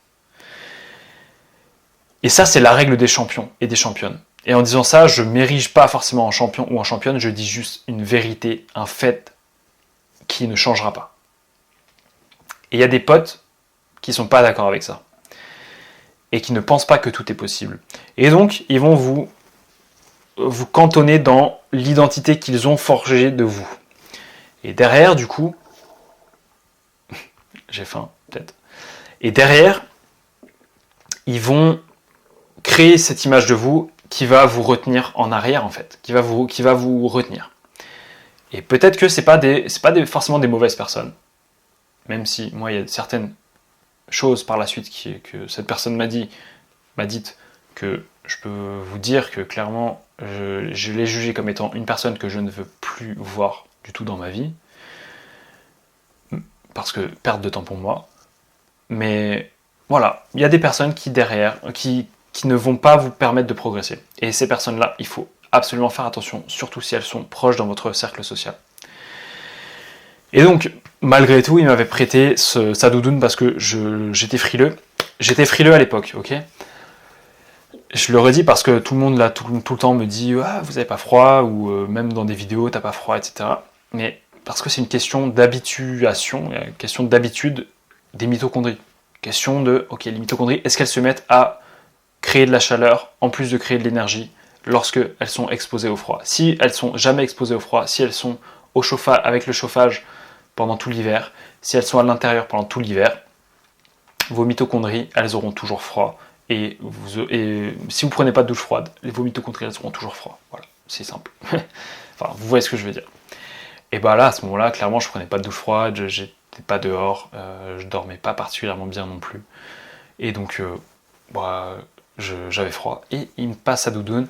Et ça, c'est la règle des champions et des championnes. Et en disant ça, je ne m'érige pas forcément en champion ou en championne, je dis juste une vérité, un fait qui ne changera pas. Et il y a des potes qui ne sont pas d'accord avec ça. Et qui ne pensent pas que tout est possible. Et donc, ils vont vous cantonner dans l'identité qu'ils ont forgée de vous. Et derrière, du coup, j'ai faim, peut-être. Et derrière, ils vont créer cette image de vous qui va vous retenir en arrière, en fait. Qui va vous retenir. Et peut-être que c'est pas forcément des mauvaises personnes. Même si, moi, il y a certaines chose par la suite que cette personne m'a dites que je peux vous dire que clairement je l'ai jugé comme étant une personne que je ne veux plus voir du tout dans ma vie, parce que perte de temps pour moi. Mais voilà, il y a des personnes qui derrière, qui ne vont pas vous permettre de progresser. Et ces personnes-là, il faut absolument faire attention, surtout si elles sont proches dans votre cercle social. Et donc, malgré tout, il m'avait prêté sa doudoune parce que j'étais frileux. J'étais frileux à l'époque, ok. Je le redis parce que tout le monde là, tout le temps me dit ah, vous avez pas froid, ou même dans des vidéos, t'as pas froid, etc. Mais parce que c'est une question d'habituation, une question d'habitude des mitochondries. Question de, ok, les mitochondries, est-ce qu'elles se mettent à créer de la chaleur en plus de créer de l'énergie lorsque elles sont exposées au froid? Si elles sont jamais exposées au froid, si elles sont au chauffage, avec le chauffage pendant tout l'hiver, si elles sont à l'intérieur pendant tout l'hiver, vos mitochondries, elles auront toujours froid. Et si vous prenez pas de douche froide, vos mitochondries, elles auront toujours froid. Voilà, c'est simple. Enfin, vous voyez ce que je veux dire. Et bah là, à ce moment-là, clairement, je prenais pas de douche froide, j'étais pas dehors, je dormais pas particulièrement bien non plus. Et donc, j'avais froid. Et il me passe sa doudoune.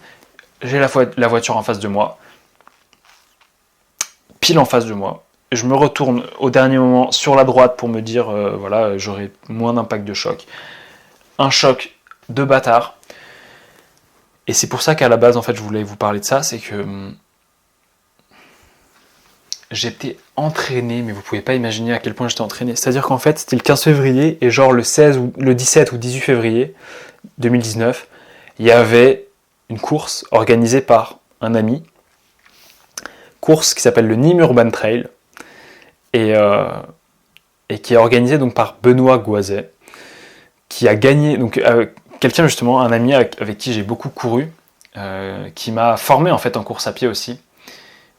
J'ai la voiture en face de moi, pile en face de moi. Je me retourne au dernier moment sur la droite pour me dire, voilà, j'aurai moins d'impact de choc. Un choc de bâtard. Et c'est pour ça qu'à la base, en fait, je voulais vous parler de ça, c'est que j'étais entraîné, mais vous pouvez pas imaginer à quel point j'étais entraîné. C'est-à-dire qu'en fait, c'était le 15 février, et genre le 16 ou le 17 ou 18 février 2019, il y avait une course organisée par un ami, course qui s'appelle le Nîmes Urban Trail, et qui est organisée donc par Benoît Goiset, qui a gagné, donc quelqu'un justement, un ami avec qui j'ai beaucoup couru, qui m'a formé en fait en course à pied aussi,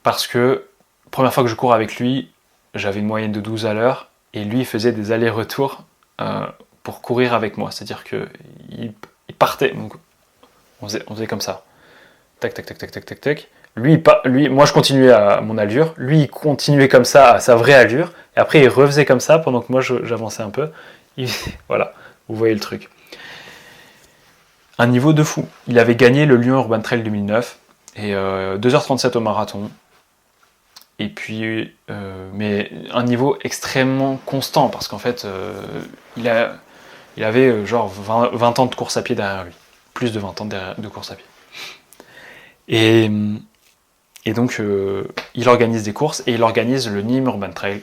parce que première fois que je cours avec lui, j'avais une moyenne de 12 à l'heure, et lui il faisait des allers-retours pour courir avec moi, c'est-à-dire qu'il partait, donc on faisait comme ça, tac tac tac tac tac tac tac. Moi je continuais à mon allure, lui il continuait comme ça à sa vraie allure, et après il refaisait comme ça pendant que moi j'avançais un peu. Voilà, vous voyez le truc. Un niveau de fou. Il avait gagné le Lyon Urban Trail 2009, et 2h37 au marathon. Et puis, mais un niveau extrêmement constant, parce qu'en fait, il avait genre 20 ans de course à pied derrière lui. Plus de 20 ans de course à pied. Et donc, il organise des courses, et il organise le Nîmes Urban Trail.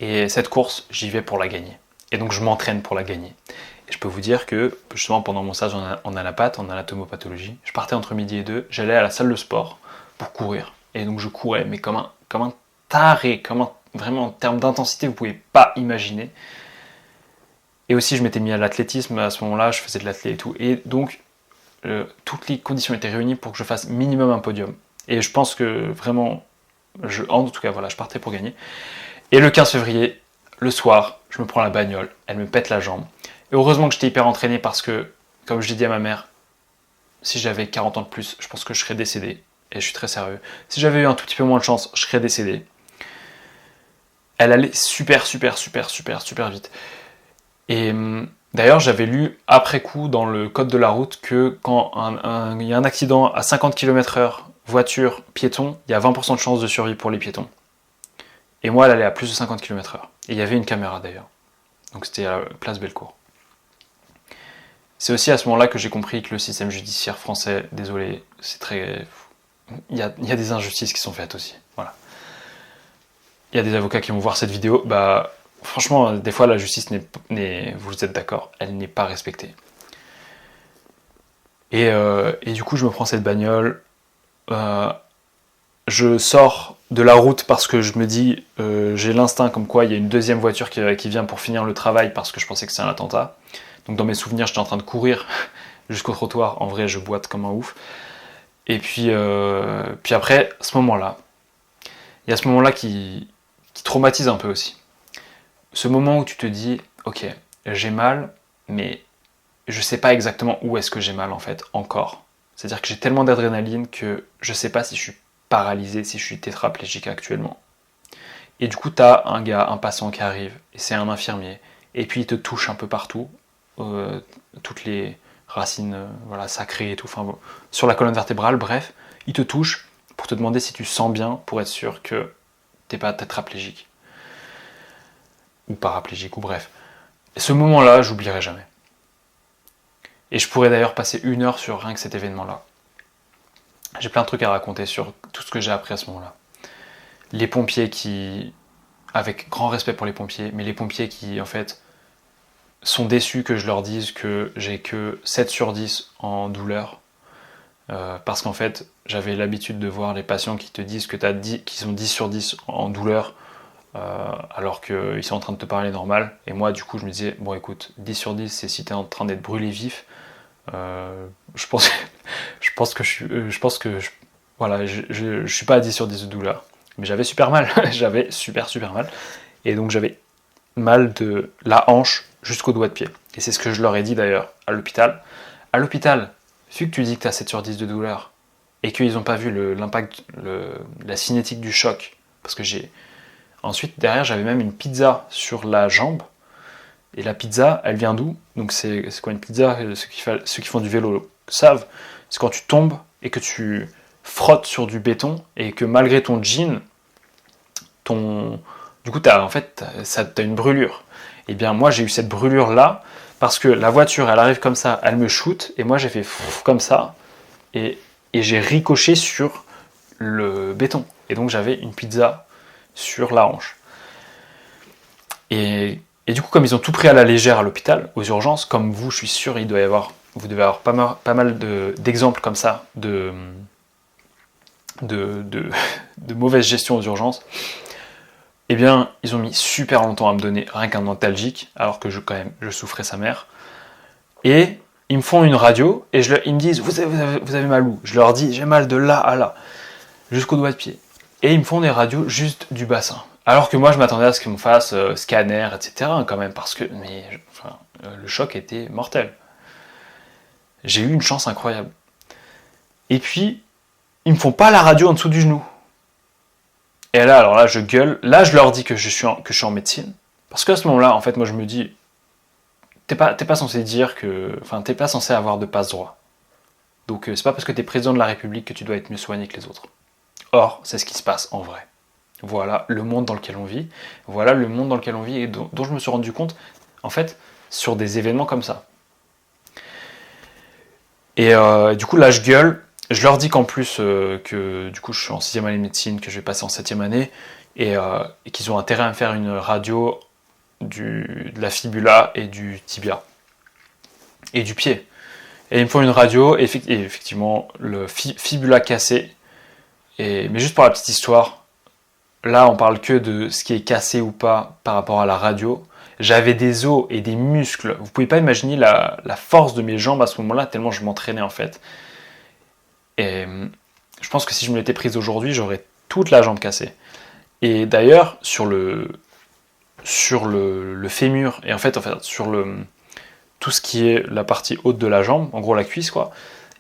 Et cette course, j'y vais pour la gagner. Et donc, je m'entraîne pour la gagner. Et je peux vous dire que, justement, pendant mon stage en anapath, en anatomopathologie, je partais entre midi et 2, j'allais à la salle de sport pour courir. Et donc, je courais, mais comme un taré, vraiment en termes d'intensité, vous pouvez pas imaginer. Et aussi, je m'étais mis à l'athlétisme à ce moment-là, je faisais de l'athlé et tout. Et donc, toutes les conditions étaient réunies pour que je fasse minimum un podium. Et je pense que vraiment, en tout cas, voilà, je partais pour gagner. Et le 15 février, le soir, je me prends la bagnole, elle me pète la jambe. Et heureusement que j'étais hyper entraîné parce que, comme je l'ai dit à ma mère, si j'avais 40 ans de plus, je pense que je serais décédé. Et je suis très sérieux. Si j'avais eu un tout petit peu moins de chance, je serais décédé. Elle allait super vite. Et d'ailleurs, j'avais lu après coup dans le code de la route que quand il y a un accident à 50 km/h, voiture, piéton, il y a 20% de chance de survie pour les piétons. Et moi, elle allait à plus de 50 km/h. Et il y avait une caméra d'ailleurs. Donc c'était à la place Bellecour. C'est aussi à ce moment-là que j'ai compris que le système judiciaire français, désolé, c'est très... Il y a des injustices qui sont faites aussi. Voilà. Il y a des avocats qui vont voir cette vidéo. Bah, franchement, des fois, la justice vous êtes d'accord, elle n'est pas respectée. Et du coup, je me prends cette bagnole. Je sors de la route parce que je me dis, j'ai l'instinct comme quoi il y a une deuxième voiture qui vient pour finir le travail parce que je pensais que c'est un attentat. Donc dans mes souvenirs, j'étais en train de courir jusqu'au trottoir. En vrai, je boite comme un ouf. Et puis après, ce moment-là, il y a ce moment-là qui traumatise un peu aussi. Ce moment où tu te dis, ok, j'ai mal, mais je sais pas exactement où est-ce que j'ai mal en fait, encore. C'est-à-dire que j'ai tellement d'adrénaline que je sais pas si je suis paralysé, si je suis tétraplégique actuellement. Et du coup, t'as un patient qui arrive, et c'est un infirmier, et puis il te touche un peu partout, toutes les racines sacrées et tout, enfin, sur la colonne vertébrale, bref, il te touche pour te demander si tu sens bien, pour être sûr que t'es pas tétraplégique. Ou paraplégique, ou bref. Et ce moment-là, j'oublierai jamais. Et je pourrais d'ailleurs passer 1 heure sur rien que cet événement-là. J'ai plein de trucs à raconter sur tout ce que j'ai appris à ce moment-là. Les pompiers qui, avec grand respect pour les pompiers, mais les pompiers qui, en fait, sont déçus que je leur dise que j'ai que 7 sur 10 en douleur. Parce qu'en fait, j'avais l'habitude de voir les patients qui te disent qu'ils sont 10 sur 10 en douleur, alors qu'ils sont en train de te parler normal. Et moi, du coup, je me disais, bon écoute, 10 sur 10, c'est si t'es en train d'être brûlé vif. Je pense que je suis pas à 10 sur 10 de douleur. Mais j'avais super mal, j'avais super mal. Et donc j'avais mal de la hanche jusqu'au doigt de pied. Et c'est ce que je leur ai dit d'ailleurs à l'hôpital. À l'hôpital, vu que tu dis que tu as 7 sur 10 de douleur, et qu'ils n'ont pas vu l'impact, la cinétique du choc, parce que ensuite, derrière, j'avais même une pizza sur la jambe, et la pizza, elle vient d'où? Donc c'est quoi une pizza? Ceux qui font du vélo savent, c'est quand tu tombes et que tu frottes sur du béton, et que malgré ton jean, du coup, t'as une brûlure. Et bien moi, j'ai eu cette brûlure-là, parce que la voiture, elle arrive comme ça, elle me shoot, et moi j'ai fait comme ça, et j'ai ricoché sur le béton. Et donc j'avais une pizza sur la hanche. Et du coup, comme ils ont tout pris à la légère à l'hôpital, aux urgences, comme vous, je suis sûr, vous devez avoir pas mal d'exemples comme ça, de mauvaise gestion aux urgences. Eh bien, ils ont mis super longtemps à me donner rien qu'un antalgique, alors que je souffrais sa mère. Et ils me font une radio, et ils me disent, vous avez mal où? Je leur dis, j'ai mal de là à là, jusqu'au doigt de pied. Et ils me font des radios juste du bassin. Alors que moi, je m'attendais à ce qu'ils me fassent scanner, etc. quand même, parce que le choc était mortel. J'ai eu une chance incroyable. Et puis, ils me font pas la radio en dessous du genou. Et là, alors là, je gueule. Là, je leur dis que je suis en médecine. Parce qu'à ce moment-là, en fait, moi, je me dis, t'es pas censé dire que... Enfin, t'es pas censé avoir de passe-droit. Donc, c'est pas parce que t'es président de la République que tu dois être mieux soigné que les autres. Or, c'est ce qui se passe en vrai. Voilà le monde dans lequel on vit. Voilà le monde dans lequel on vit et dont je me suis rendu compte, en fait, sur des événements comme ça. Et du coup, là, je gueule. Je leur dis qu'en plus, que du coup, je suis en 6e année de médecine, que je vais passer en 7e année, et qu'ils ont intérêt à me faire une radio de la fibula et du tibia. Et du pied. Et ils me font une radio, et effectivement, le fibula cassé. Mais juste pour la petite histoire, là, on parle que de ce qui est cassé ou pas par rapport à la radio. J'avais des os et des muscles. Vous pouvez pas imaginer la force de mes jambes à ce moment-là, tellement je m'entraînais en fait. Et je pense que si je me l'étais prise aujourd'hui, j'aurais toute la jambe cassée. Et d'ailleurs, sur le fémur, et en fait sur tout ce qui est la partie haute de la jambe, en gros la cuisse quoi,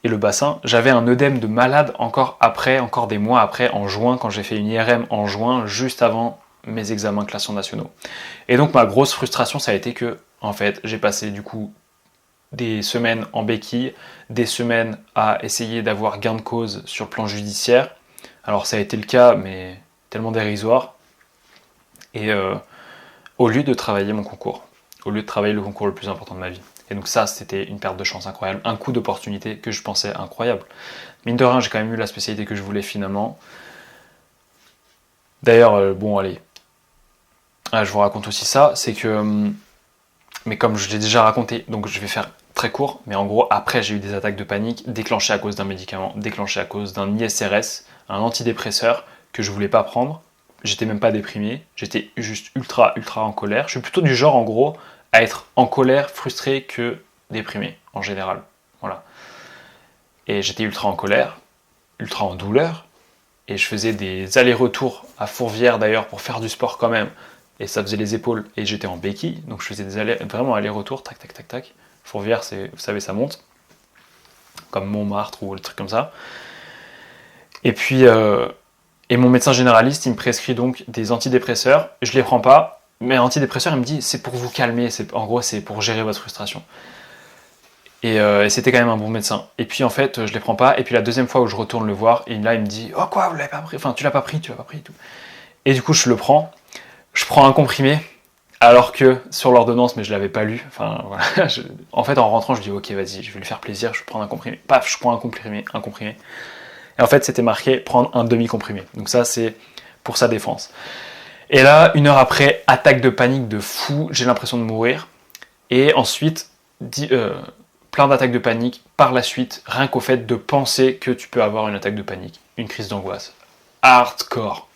et le bassin, j'avais un œdème de malade encore des mois après, en juin, quand j'ai fait une IRM en juin, juste avant mes examens classes nationaux. Et donc ma grosse frustration, ça a été que, en fait, j'ai passé du coup des semaines en béquille, des semaines à essayer d'avoir gain de cause sur le plan judiciaire. Alors ça a été le cas, mais tellement dérisoire. Et au lieu de travailler mon concours, au lieu de travailler le concours le plus important de ma vie. Et donc ça, c'était une perte de chance incroyable, un coup d'opportunité que je pensais incroyable. Mine de rien, j'ai quand même eu la spécialité que je voulais finalement. D'ailleurs, bon allez, je vous raconte aussi ça, c'est que, mais comme je l'ai déjà raconté, donc je vais faire très court, mais en gros, après j'ai eu des attaques de panique déclenchées à cause d'un médicament, déclenchées à cause d'un ISRS, un antidépresseur que je voulais pas prendre. J'étais même pas déprimé, j'étais juste ultra en colère. Je suis plutôt du genre en gros à être en colère, frustré que déprimé en général. Voilà. Et j'étais ultra en colère, ultra en douleur, et je faisais des allers-retours à Fourvière d'ailleurs pour faire du sport quand même. Et ça faisait les épaules, et j'étais en béquille, donc je faisais vraiment allers-retours, tac. Fourvière, vous savez, ça monte, comme Montmartre ou le truc comme ça. Et puis, et mon médecin généraliste, il me prescrit donc des antidépresseurs. Je les prends pas, mais antidépresseurs, il me dit, c'est pour vous calmer, en gros, c'est pour gérer votre frustration. Et c'était quand même un bon médecin. Et puis en fait, je les prends pas. Et puis la deuxième fois où je retourne le voir, et là il me dit, oh quoi, vous l'avez pas pris, enfin tu l'as pas pris et tout. Et du coup je le prends, je prends un comprimé, alors que sur l'ordonnance, mais je l'avais pas lu. Enfin voilà. En fait en rentrant je dis ok vas-y, je vais lui faire plaisir, je vais prendre un comprimé. Paf, je prends un comprimé. Et en fait c'était marqué prendre un demi-comprimé. Donc ça c'est pour sa défense. Et là, 1 heure après, attaque de panique de fou, j'ai l'impression de mourir. Et ensuite, plein d'attaques de panique par la suite, rien qu'au fait de penser que tu peux avoir une attaque de panique, une crise d'angoisse. Hardcore,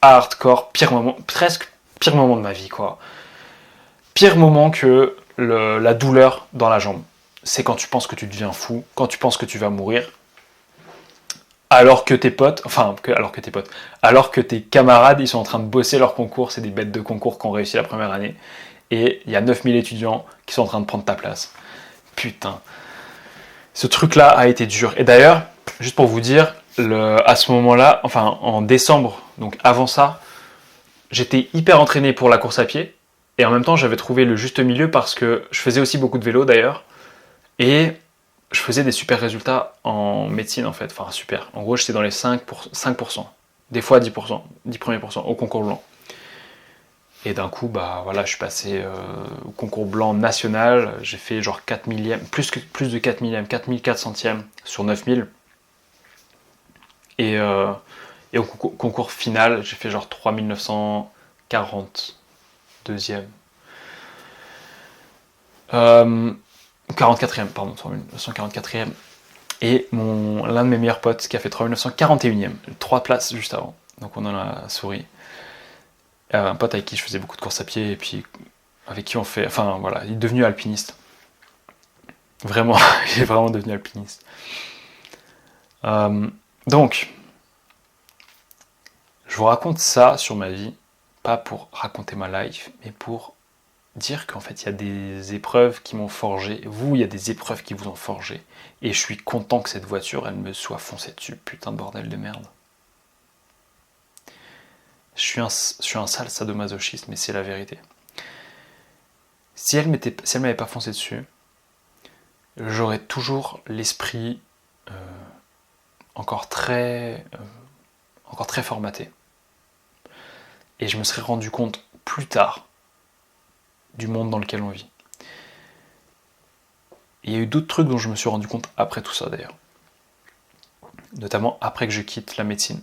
pire moment, presque pire moment de ma vie, quoi. Pire moment que la douleur dans la jambe. C'est quand tu penses que tu deviens fou, quand tu penses que tu vas mourir, alors que tes camarades, ils sont en train de bosser leur concours, c'est des bêtes de concours qui ont réussi la première année, et il y a 9000 étudiants qui sont en train de prendre ta place. Putain. Ce truc-là a été dur. Et d'ailleurs, juste pour vous dire, à ce moment-là, enfin en décembre, donc avant ça, j'étais hyper entraîné pour la course à pied, et en même temps j'avais trouvé le juste milieu parce que je faisais aussi beaucoup de vélo d'ailleurs, et je faisais des super résultats en médecine en fait, enfin super. En gros j'étais dans les 5%, des fois 10%, 10 premiers pourcents au concours blanc. Et d'un coup, bah voilà, je suis passé au concours blanc national, j'ai fait genre 4 millièmes, plus de 4 millièmes, 4400e sur 9000. Et au concours final, j'ai fait genre 3940 deuxième. 44e, pardon, 3944e. Et l'un de mes meilleurs potes qui a fait 3941e, 3 places juste avant. Donc on en a souri. Un pote avec qui je faisais beaucoup de courses à pied et puis avec qui on fait... Enfin voilà, il est devenu alpiniste. Vraiment, il est vraiment devenu alpiniste. Donc, je vous raconte ça sur ma vie, pas pour raconter ma life, mais pour dire qu'en fait il y a des épreuves qui m'ont forgé. Vous, il y a des épreuves qui vous ont forgé. Et je suis content que cette voiture, elle me soit foncée dessus. Putain de bordel de merde. Je suis un sale sadomasochiste, mais c'est la vérité. Si elle m'avait pas foncé dessus, j'aurais toujours l'esprit encore très formaté. Et je me serais rendu compte plus tard du monde dans lequel on vit. Et il y a eu d'autres trucs dont je me suis rendu compte après tout ça d'ailleurs. Notamment après que je quitte la médecine.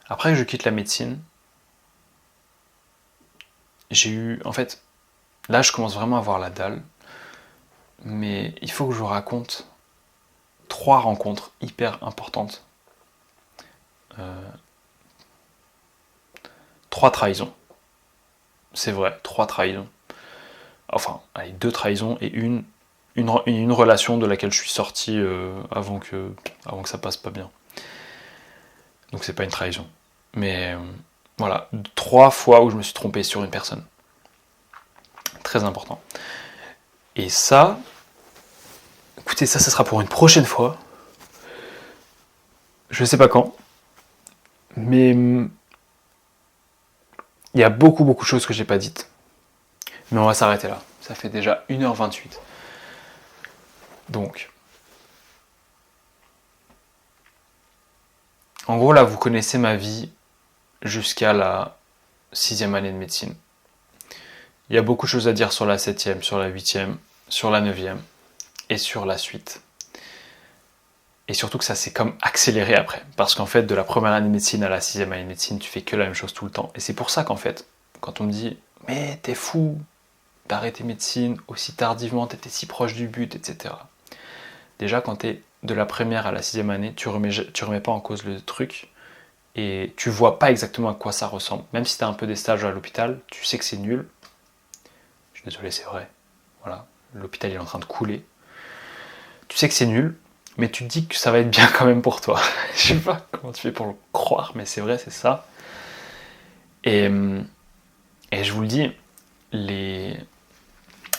Après que je quitte la médecine, j'ai eu... En fait, là je commence vraiment à avoir la dalle. Mais il faut que je vous raconte 3 rencontres hyper importantes. 3 trahisons. C'est vrai, 3 trahisons. Enfin, allez, 2 trahisons et une relation de laquelle je suis sorti avant que ça passe pas bien. Donc c'est pas une trahison. Mais voilà, 3 fois où je me suis trompé sur une personne. Très important. Et ça, écoutez, ça sera pour une prochaine fois. Je sais pas quand. Mais il y a beaucoup de choses que j'ai pas dites. Mais on va s'arrêter là. Ça fait déjà 1h28. Donc, en gros, là, vous connaissez ma vie jusqu'à la 6e année de médecine. Il y a beaucoup de choses à dire sur la 7e, sur la 8e, sur la 9e et sur la suite. Et surtout que ça s'est comme accéléré après. Parce qu'en fait, de la première année de médecine à la 6e année de médecine, tu fais que la même chose tout le temps. Et c'est pour ça qu'en fait, quand on me dit « Mais t'es fou d'arrêter médecine aussi tardivement, t'étais si proche du but, etc. » Déjà, quand t'es de la première à la 6e année, tu remets pas en cause le truc. Et tu vois pas exactement à quoi ça ressemble. Même si t'as un peu des stages à l'hôpital, tu sais que c'est nul. Je suis désolé, c'est vrai. Voilà, l'hôpital il est en train de couler. Tu sais que c'est nul, mais tu te dis que ça va être bien quand même pour toi. Je sais pas comment tu fais pour le croire, mais c'est vrai, c'est ça. Et je vous le dis,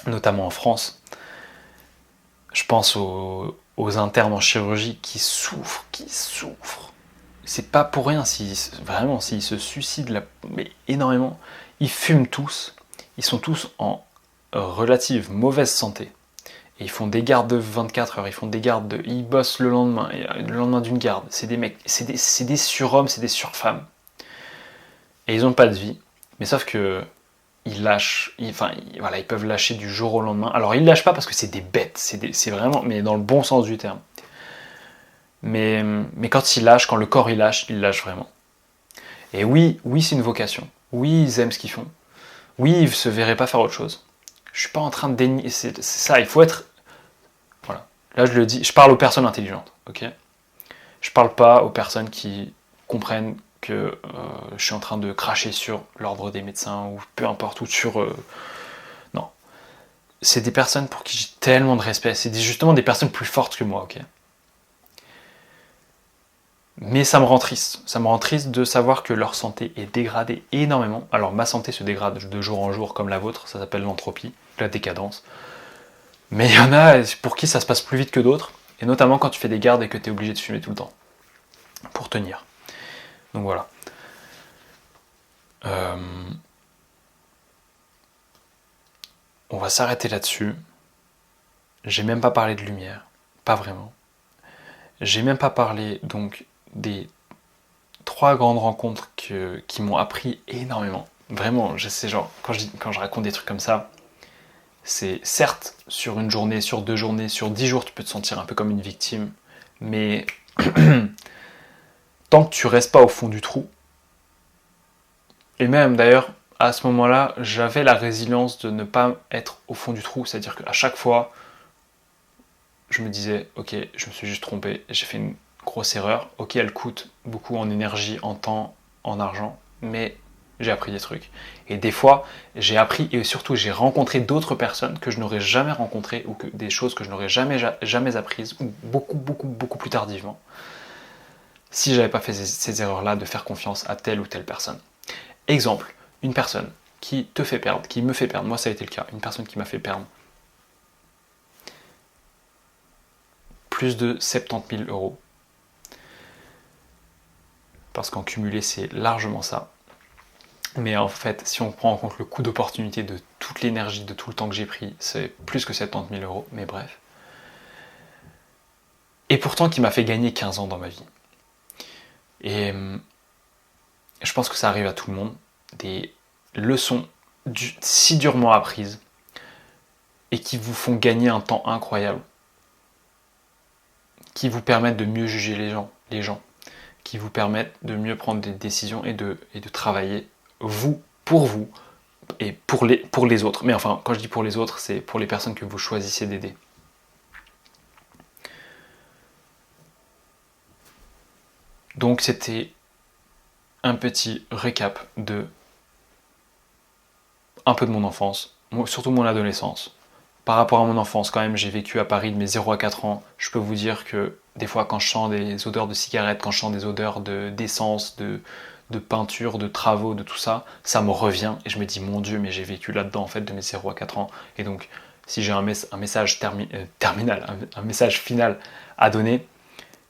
notamment en France, je pense aux internes en chirurgie qui souffrent. C'est pas pour rien s'ils se suicident mais énormément. Ils fument tous, ils sont tous en relative mauvaise santé. Et ils font des gardes de 24 heures, ils bossent le lendemain d'une garde. C'est des mecs, c'est des surhommes, c'est des surfemmes. Et ils n'ont pas de vie. Mais sauf que ils lâchent, ils peuvent lâcher du jour au lendemain. Alors ils lâchent pas parce que c'est des bêtes, c'est vraiment, mais dans le bon sens du terme. Mais quand ils lâchent, quand le corps il lâche vraiment. Et oui, c'est une vocation. Oui, ils aiment ce qu'ils font. Oui, ils ne se verraient pas faire autre chose. Je suis pas en train de dénier. C'est ça, il faut être. Voilà. Là, je le dis, je parle aux personnes intelligentes, ok. Je parle pas aux personnes qui comprennent que je suis en train de cracher sur l'ordre des médecins ou peu importe, ou sur. Non. C'est des personnes pour qui j'ai tellement de respect. C'est justement des personnes plus fortes que moi, ok. Mais ça me rend triste. Ça me rend triste de savoir que leur santé est dégradée énormément. Alors ma santé se dégrade de jour en jour comme la vôtre, ça s'appelle l'entropie, la décadence. Mais il y en a pour qui ça se passe plus vite que d'autres, et notamment quand tu fais des gardes et que tu es obligé de fumer tout le temps, pour tenir. Donc voilà. On va s'arrêter là-dessus. J'ai même pas parlé de lumière, pas vraiment. J'ai même pas parlé donc des 3 grandes rencontres qui m'ont appris énormément. Vraiment, je sais, genre, quand je raconte des trucs comme ça, c'est certes, sur une journée, sur 2 journées, sur 10 jours, tu peux te sentir un peu comme une victime, mais tant que tu restes pas au fond du trou, et même d'ailleurs, à ce moment-là, j'avais la résilience de ne pas être au fond du trou, c'est-à-dire qu'à chaque fois, je me disais, ok, je me suis juste trompé, j'ai fait une grosse erreur, ok, elle coûte beaucoup en énergie, en temps, en argent, mais j'ai appris des trucs. Et des fois, j'ai appris et surtout j'ai rencontré d'autres personnes que je n'aurais jamais rencontrées ou des choses que je n'aurais jamais apprises ou beaucoup plus tardivement si j'avais pas fait ces erreurs-là de faire confiance à telle ou telle personne. Exemple, une personne qui te fait perdre, qui me fait perdre, moi ça a été le cas, une personne qui m'a fait perdre plus de 70 000 euros. Parce qu'en cumulé, c'est largement ça. Mais en fait, si on prend en compte le coût d'opportunité de toute l'énergie, de tout le temps que j'ai pris, c'est plus que 70 000 euros, mais bref. Et pourtant, qui m'a fait gagner 15 ans dans ma vie. Et je pense que ça arrive à tout le monde. Des leçons si durement apprises et qui vous font gagner un temps incroyable. Qui vous permettent de mieux juger les gens. Qui vous permettent de mieux prendre des décisions et de travailler pour vous et pour les autres. Mais enfin, quand je dis pour les autres, c'est pour les personnes que vous choisissez d'aider. Donc c'était un petit récap de un peu de mon enfance, surtout mon adolescence. Par rapport à mon enfance, quand même, j'ai vécu à Paris de mes 0 à 4 ans. Je peux vous dire que des fois, quand je sens des odeurs de cigarettes, quand je sens des odeurs d'essence, de peinture, de travaux, de tout ça, ça me revient et je me dis, mon Dieu, mais j'ai vécu là-dedans en fait de mes 0 à 4 ans. Et donc, si j'ai un message terminal, un message final à donner,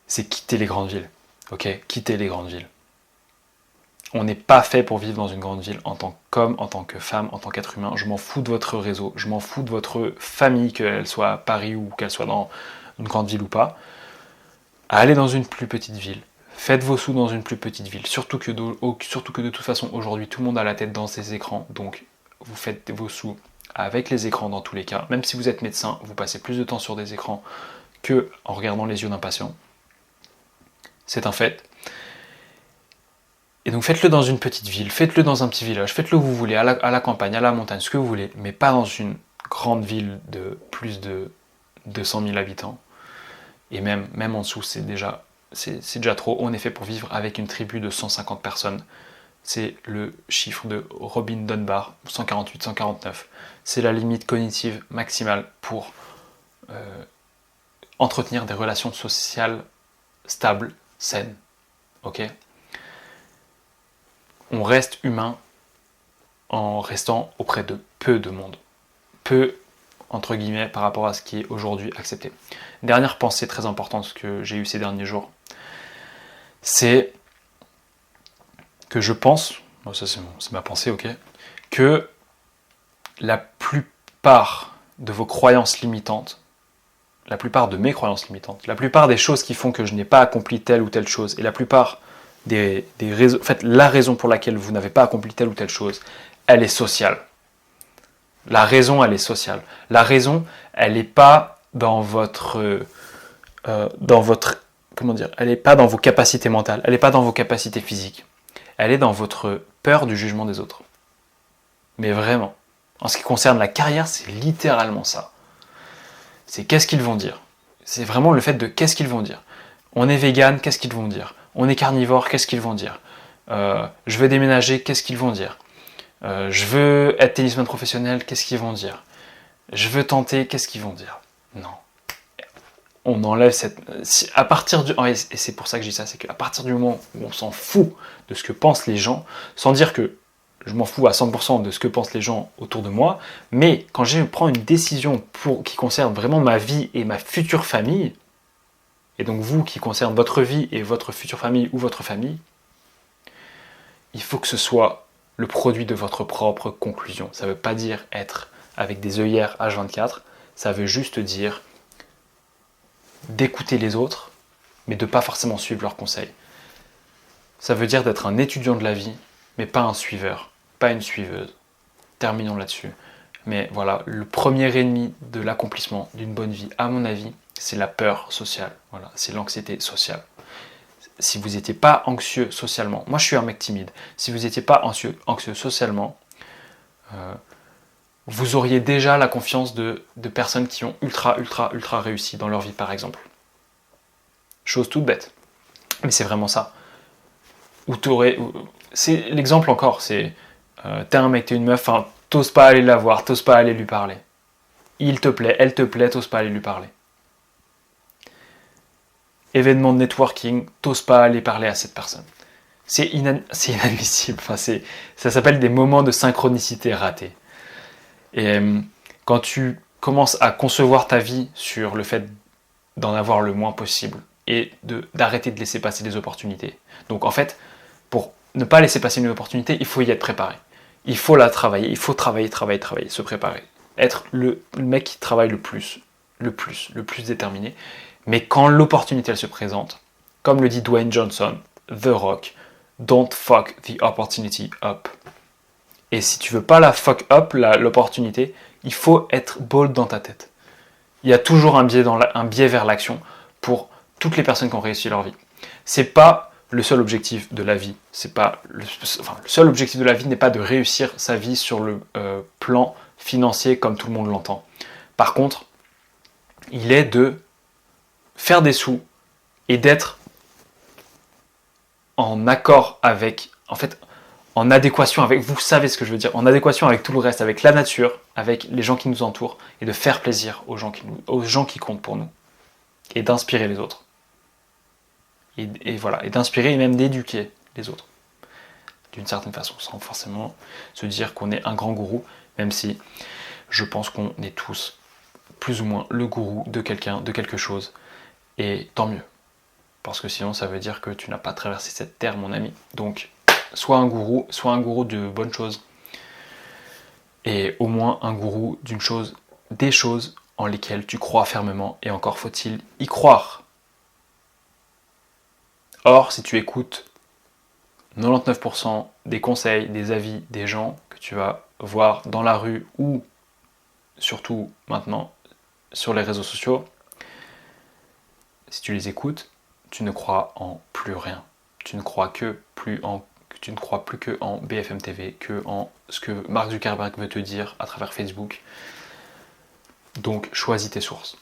c'est quitter les grandes villes. Ok, quitter les grandes villes. On n'est pas fait pour vivre dans une grande ville en tant qu'homme, en tant que femme, en tant qu'être humain. Je m'en fous de votre réseau, je m'en fous de votre famille, qu'elle soit à Paris ou qu'elle soit dans une grande ville ou pas. Allez dans une plus petite ville. Faites vos sous dans une plus petite ville. Surtout que de toute façon, aujourd'hui, tout le monde a la tête dans ses écrans. Donc, vous faites vos sous avec les écrans dans tous les cas. Même si vous êtes médecin, vous passez plus de temps sur des écrans que en regardant les yeux d'un patient. C'est un fait. Et donc faites-le dans une petite ville, faites-le dans un petit village, faites-le où vous voulez, à la campagne, à la montagne, ce que vous voulez, mais pas dans une grande ville de plus de 200 000 habitants. Et même en dessous, c'est déjà trop. On est fait pour vivre avec une tribu de 150 personnes. C'est le chiffre de Robin Dunbar, 148-149. C'est la limite cognitive maximale pour entretenir des relations sociales stables, saines. Ok ? On reste humain en restant auprès de peu de monde. Peu, entre guillemets, par rapport à ce qui est aujourd'hui accepté. Dernière pensée très importante que j'ai eue ces derniers jours, c'est que je pense, ça c'est ma pensée, ok, que la plupart de vos croyances limitantes la plupart de mes croyances limitantes, la plupart des choses qui font que je n'ai pas accompli telle ou telle chose, et la plupart des raisons, en fait, la raison pour laquelle vous n'avez pas accompli telle ou telle chose, elle est sociale. La raison, elle est sociale. La raison, elle n'est pas dans votre, comment dire, elle n'est pas dans vos capacités mentales, elle n'est pas dans vos capacités physiques. Elle est dans votre peur du jugement des autres. Mais vraiment, en ce qui concerne la carrière, c'est littéralement ça. C'est qu'est-ce qu'ils vont dire. C'est vraiment le fait de qu'est-ce qu'ils vont dire. On est vegan, qu'est-ce qu'ils vont dire. On est carnivore, qu'est-ce qu'ils vont dire. Je veux déménager, qu'est-ce qu'ils vont dire. Je veux être tennisman professionnel, qu'est-ce qu'ils vont dire. Je veux tenter, qu'est-ce qu'ils vont dire. Non. On enlève cette... À partir du... Et c'est pour ça que je dis ça, c'est qu'à partir du moment où on s'en fout de ce que pensent les gens, sans dire que je m'en fous à 100% de ce que pensent les gens autour de moi, mais quand je prends une décision qui concerne vraiment ma vie et ma future famille, et donc vous qui concerne votre vie et votre future famille ou votre famille, il faut que ce soit le produit de votre propre conclusion. Ça ne veut pas dire être avec des œillères H24, ça veut juste dire d'écouter les autres, mais de ne pas forcément suivre leurs conseils. Ça veut dire d'être un étudiant de la vie, mais pas un suiveur, pas une suiveuse. Terminons là-dessus. Mais voilà, le premier ennemi de l'accomplissement d'une bonne vie, à mon avis, c'est la peur sociale. Voilà, c'est l'anxiété sociale. Si vous n'étiez pas anxieux socialement, moi je suis un mec timide, si vous n'étiez pas anxieux socialement, vous auriez déjà la confiance de personnes qui ont ultra réussi dans leur vie, par exemple. Chose toute bête. Mais c'est vraiment ça. C'est l'exemple encore, c'est t'es un mec, t'es une meuf, enfin, t'oses pas aller la voir, t'oses pas aller lui parler. Il te plaît, elle te plaît, t'oses pas aller lui parler. Événement de networking, t'oses pas aller parler à cette personne. C'est inadmissible. Enfin, ça s'appelle des moments de synchronicité ratés. Et quand tu commences à concevoir ta vie sur le fait d'en avoir le moins possible et d'arrêter de laisser passer des opportunités. Donc en fait, pour ne pas laisser passer une opportunité, il faut y être préparé. Il faut la travailler, il faut travailler, se préparer. Être le mec qui travaille le plus déterminé. Mais quand l'opportunité elle se présente, comme le dit Dwayne Johnson, The Rock, don't fuck the opportunity up. Et si tu veux pas la fuck up, l'opportunité, il faut être bold dans ta tête. Il y a toujours un biais vers l'action pour toutes les personnes qui ont réussi leur vie. C'est pas le seul objectif de la vie. Le seul objectif de la vie n'est pas de réussir sa vie sur le plan financier comme tout le monde l'entend. Par contre, il est de faire des sous et d'être en accord avec, en fait, en adéquation avec, vous savez ce que je veux dire, en adéquation avec tout le reste, avec la nature, avec les gens qui nous entourent, et de faire plaisir aux gens qui comptent pour nous, et d'inspirer les autres. Et voilà, et d'inspirer et même d'éduquer les autres, d'une certaine façon, sans forcément se dire qu'on est un grand gourou, même si je pense qu'on est tous plus ou moins le gourou de quelqu'un, de quelque chose, et tant mieux. Parce que sinon ça veut dire que tu n'as pas traversé cette terre, mon ami. Donc, soit un gourou de bonnes choses, et au moins un gourou des choses en lesquelles tu crois fermement, et encore faut-il y croire. Or, si tu écoutes 99% des conseils, des avis des gens que tu vas voir dans la rue ou surtout maintenant sur les réseaux sociaux, si tu les écoutes, tu ne crois en plus rien. Tu ne crois plus que en BFM TV, que en ce que Mark Zuckerberg veut te dire à travers Facebook. Donc choisis tes sources.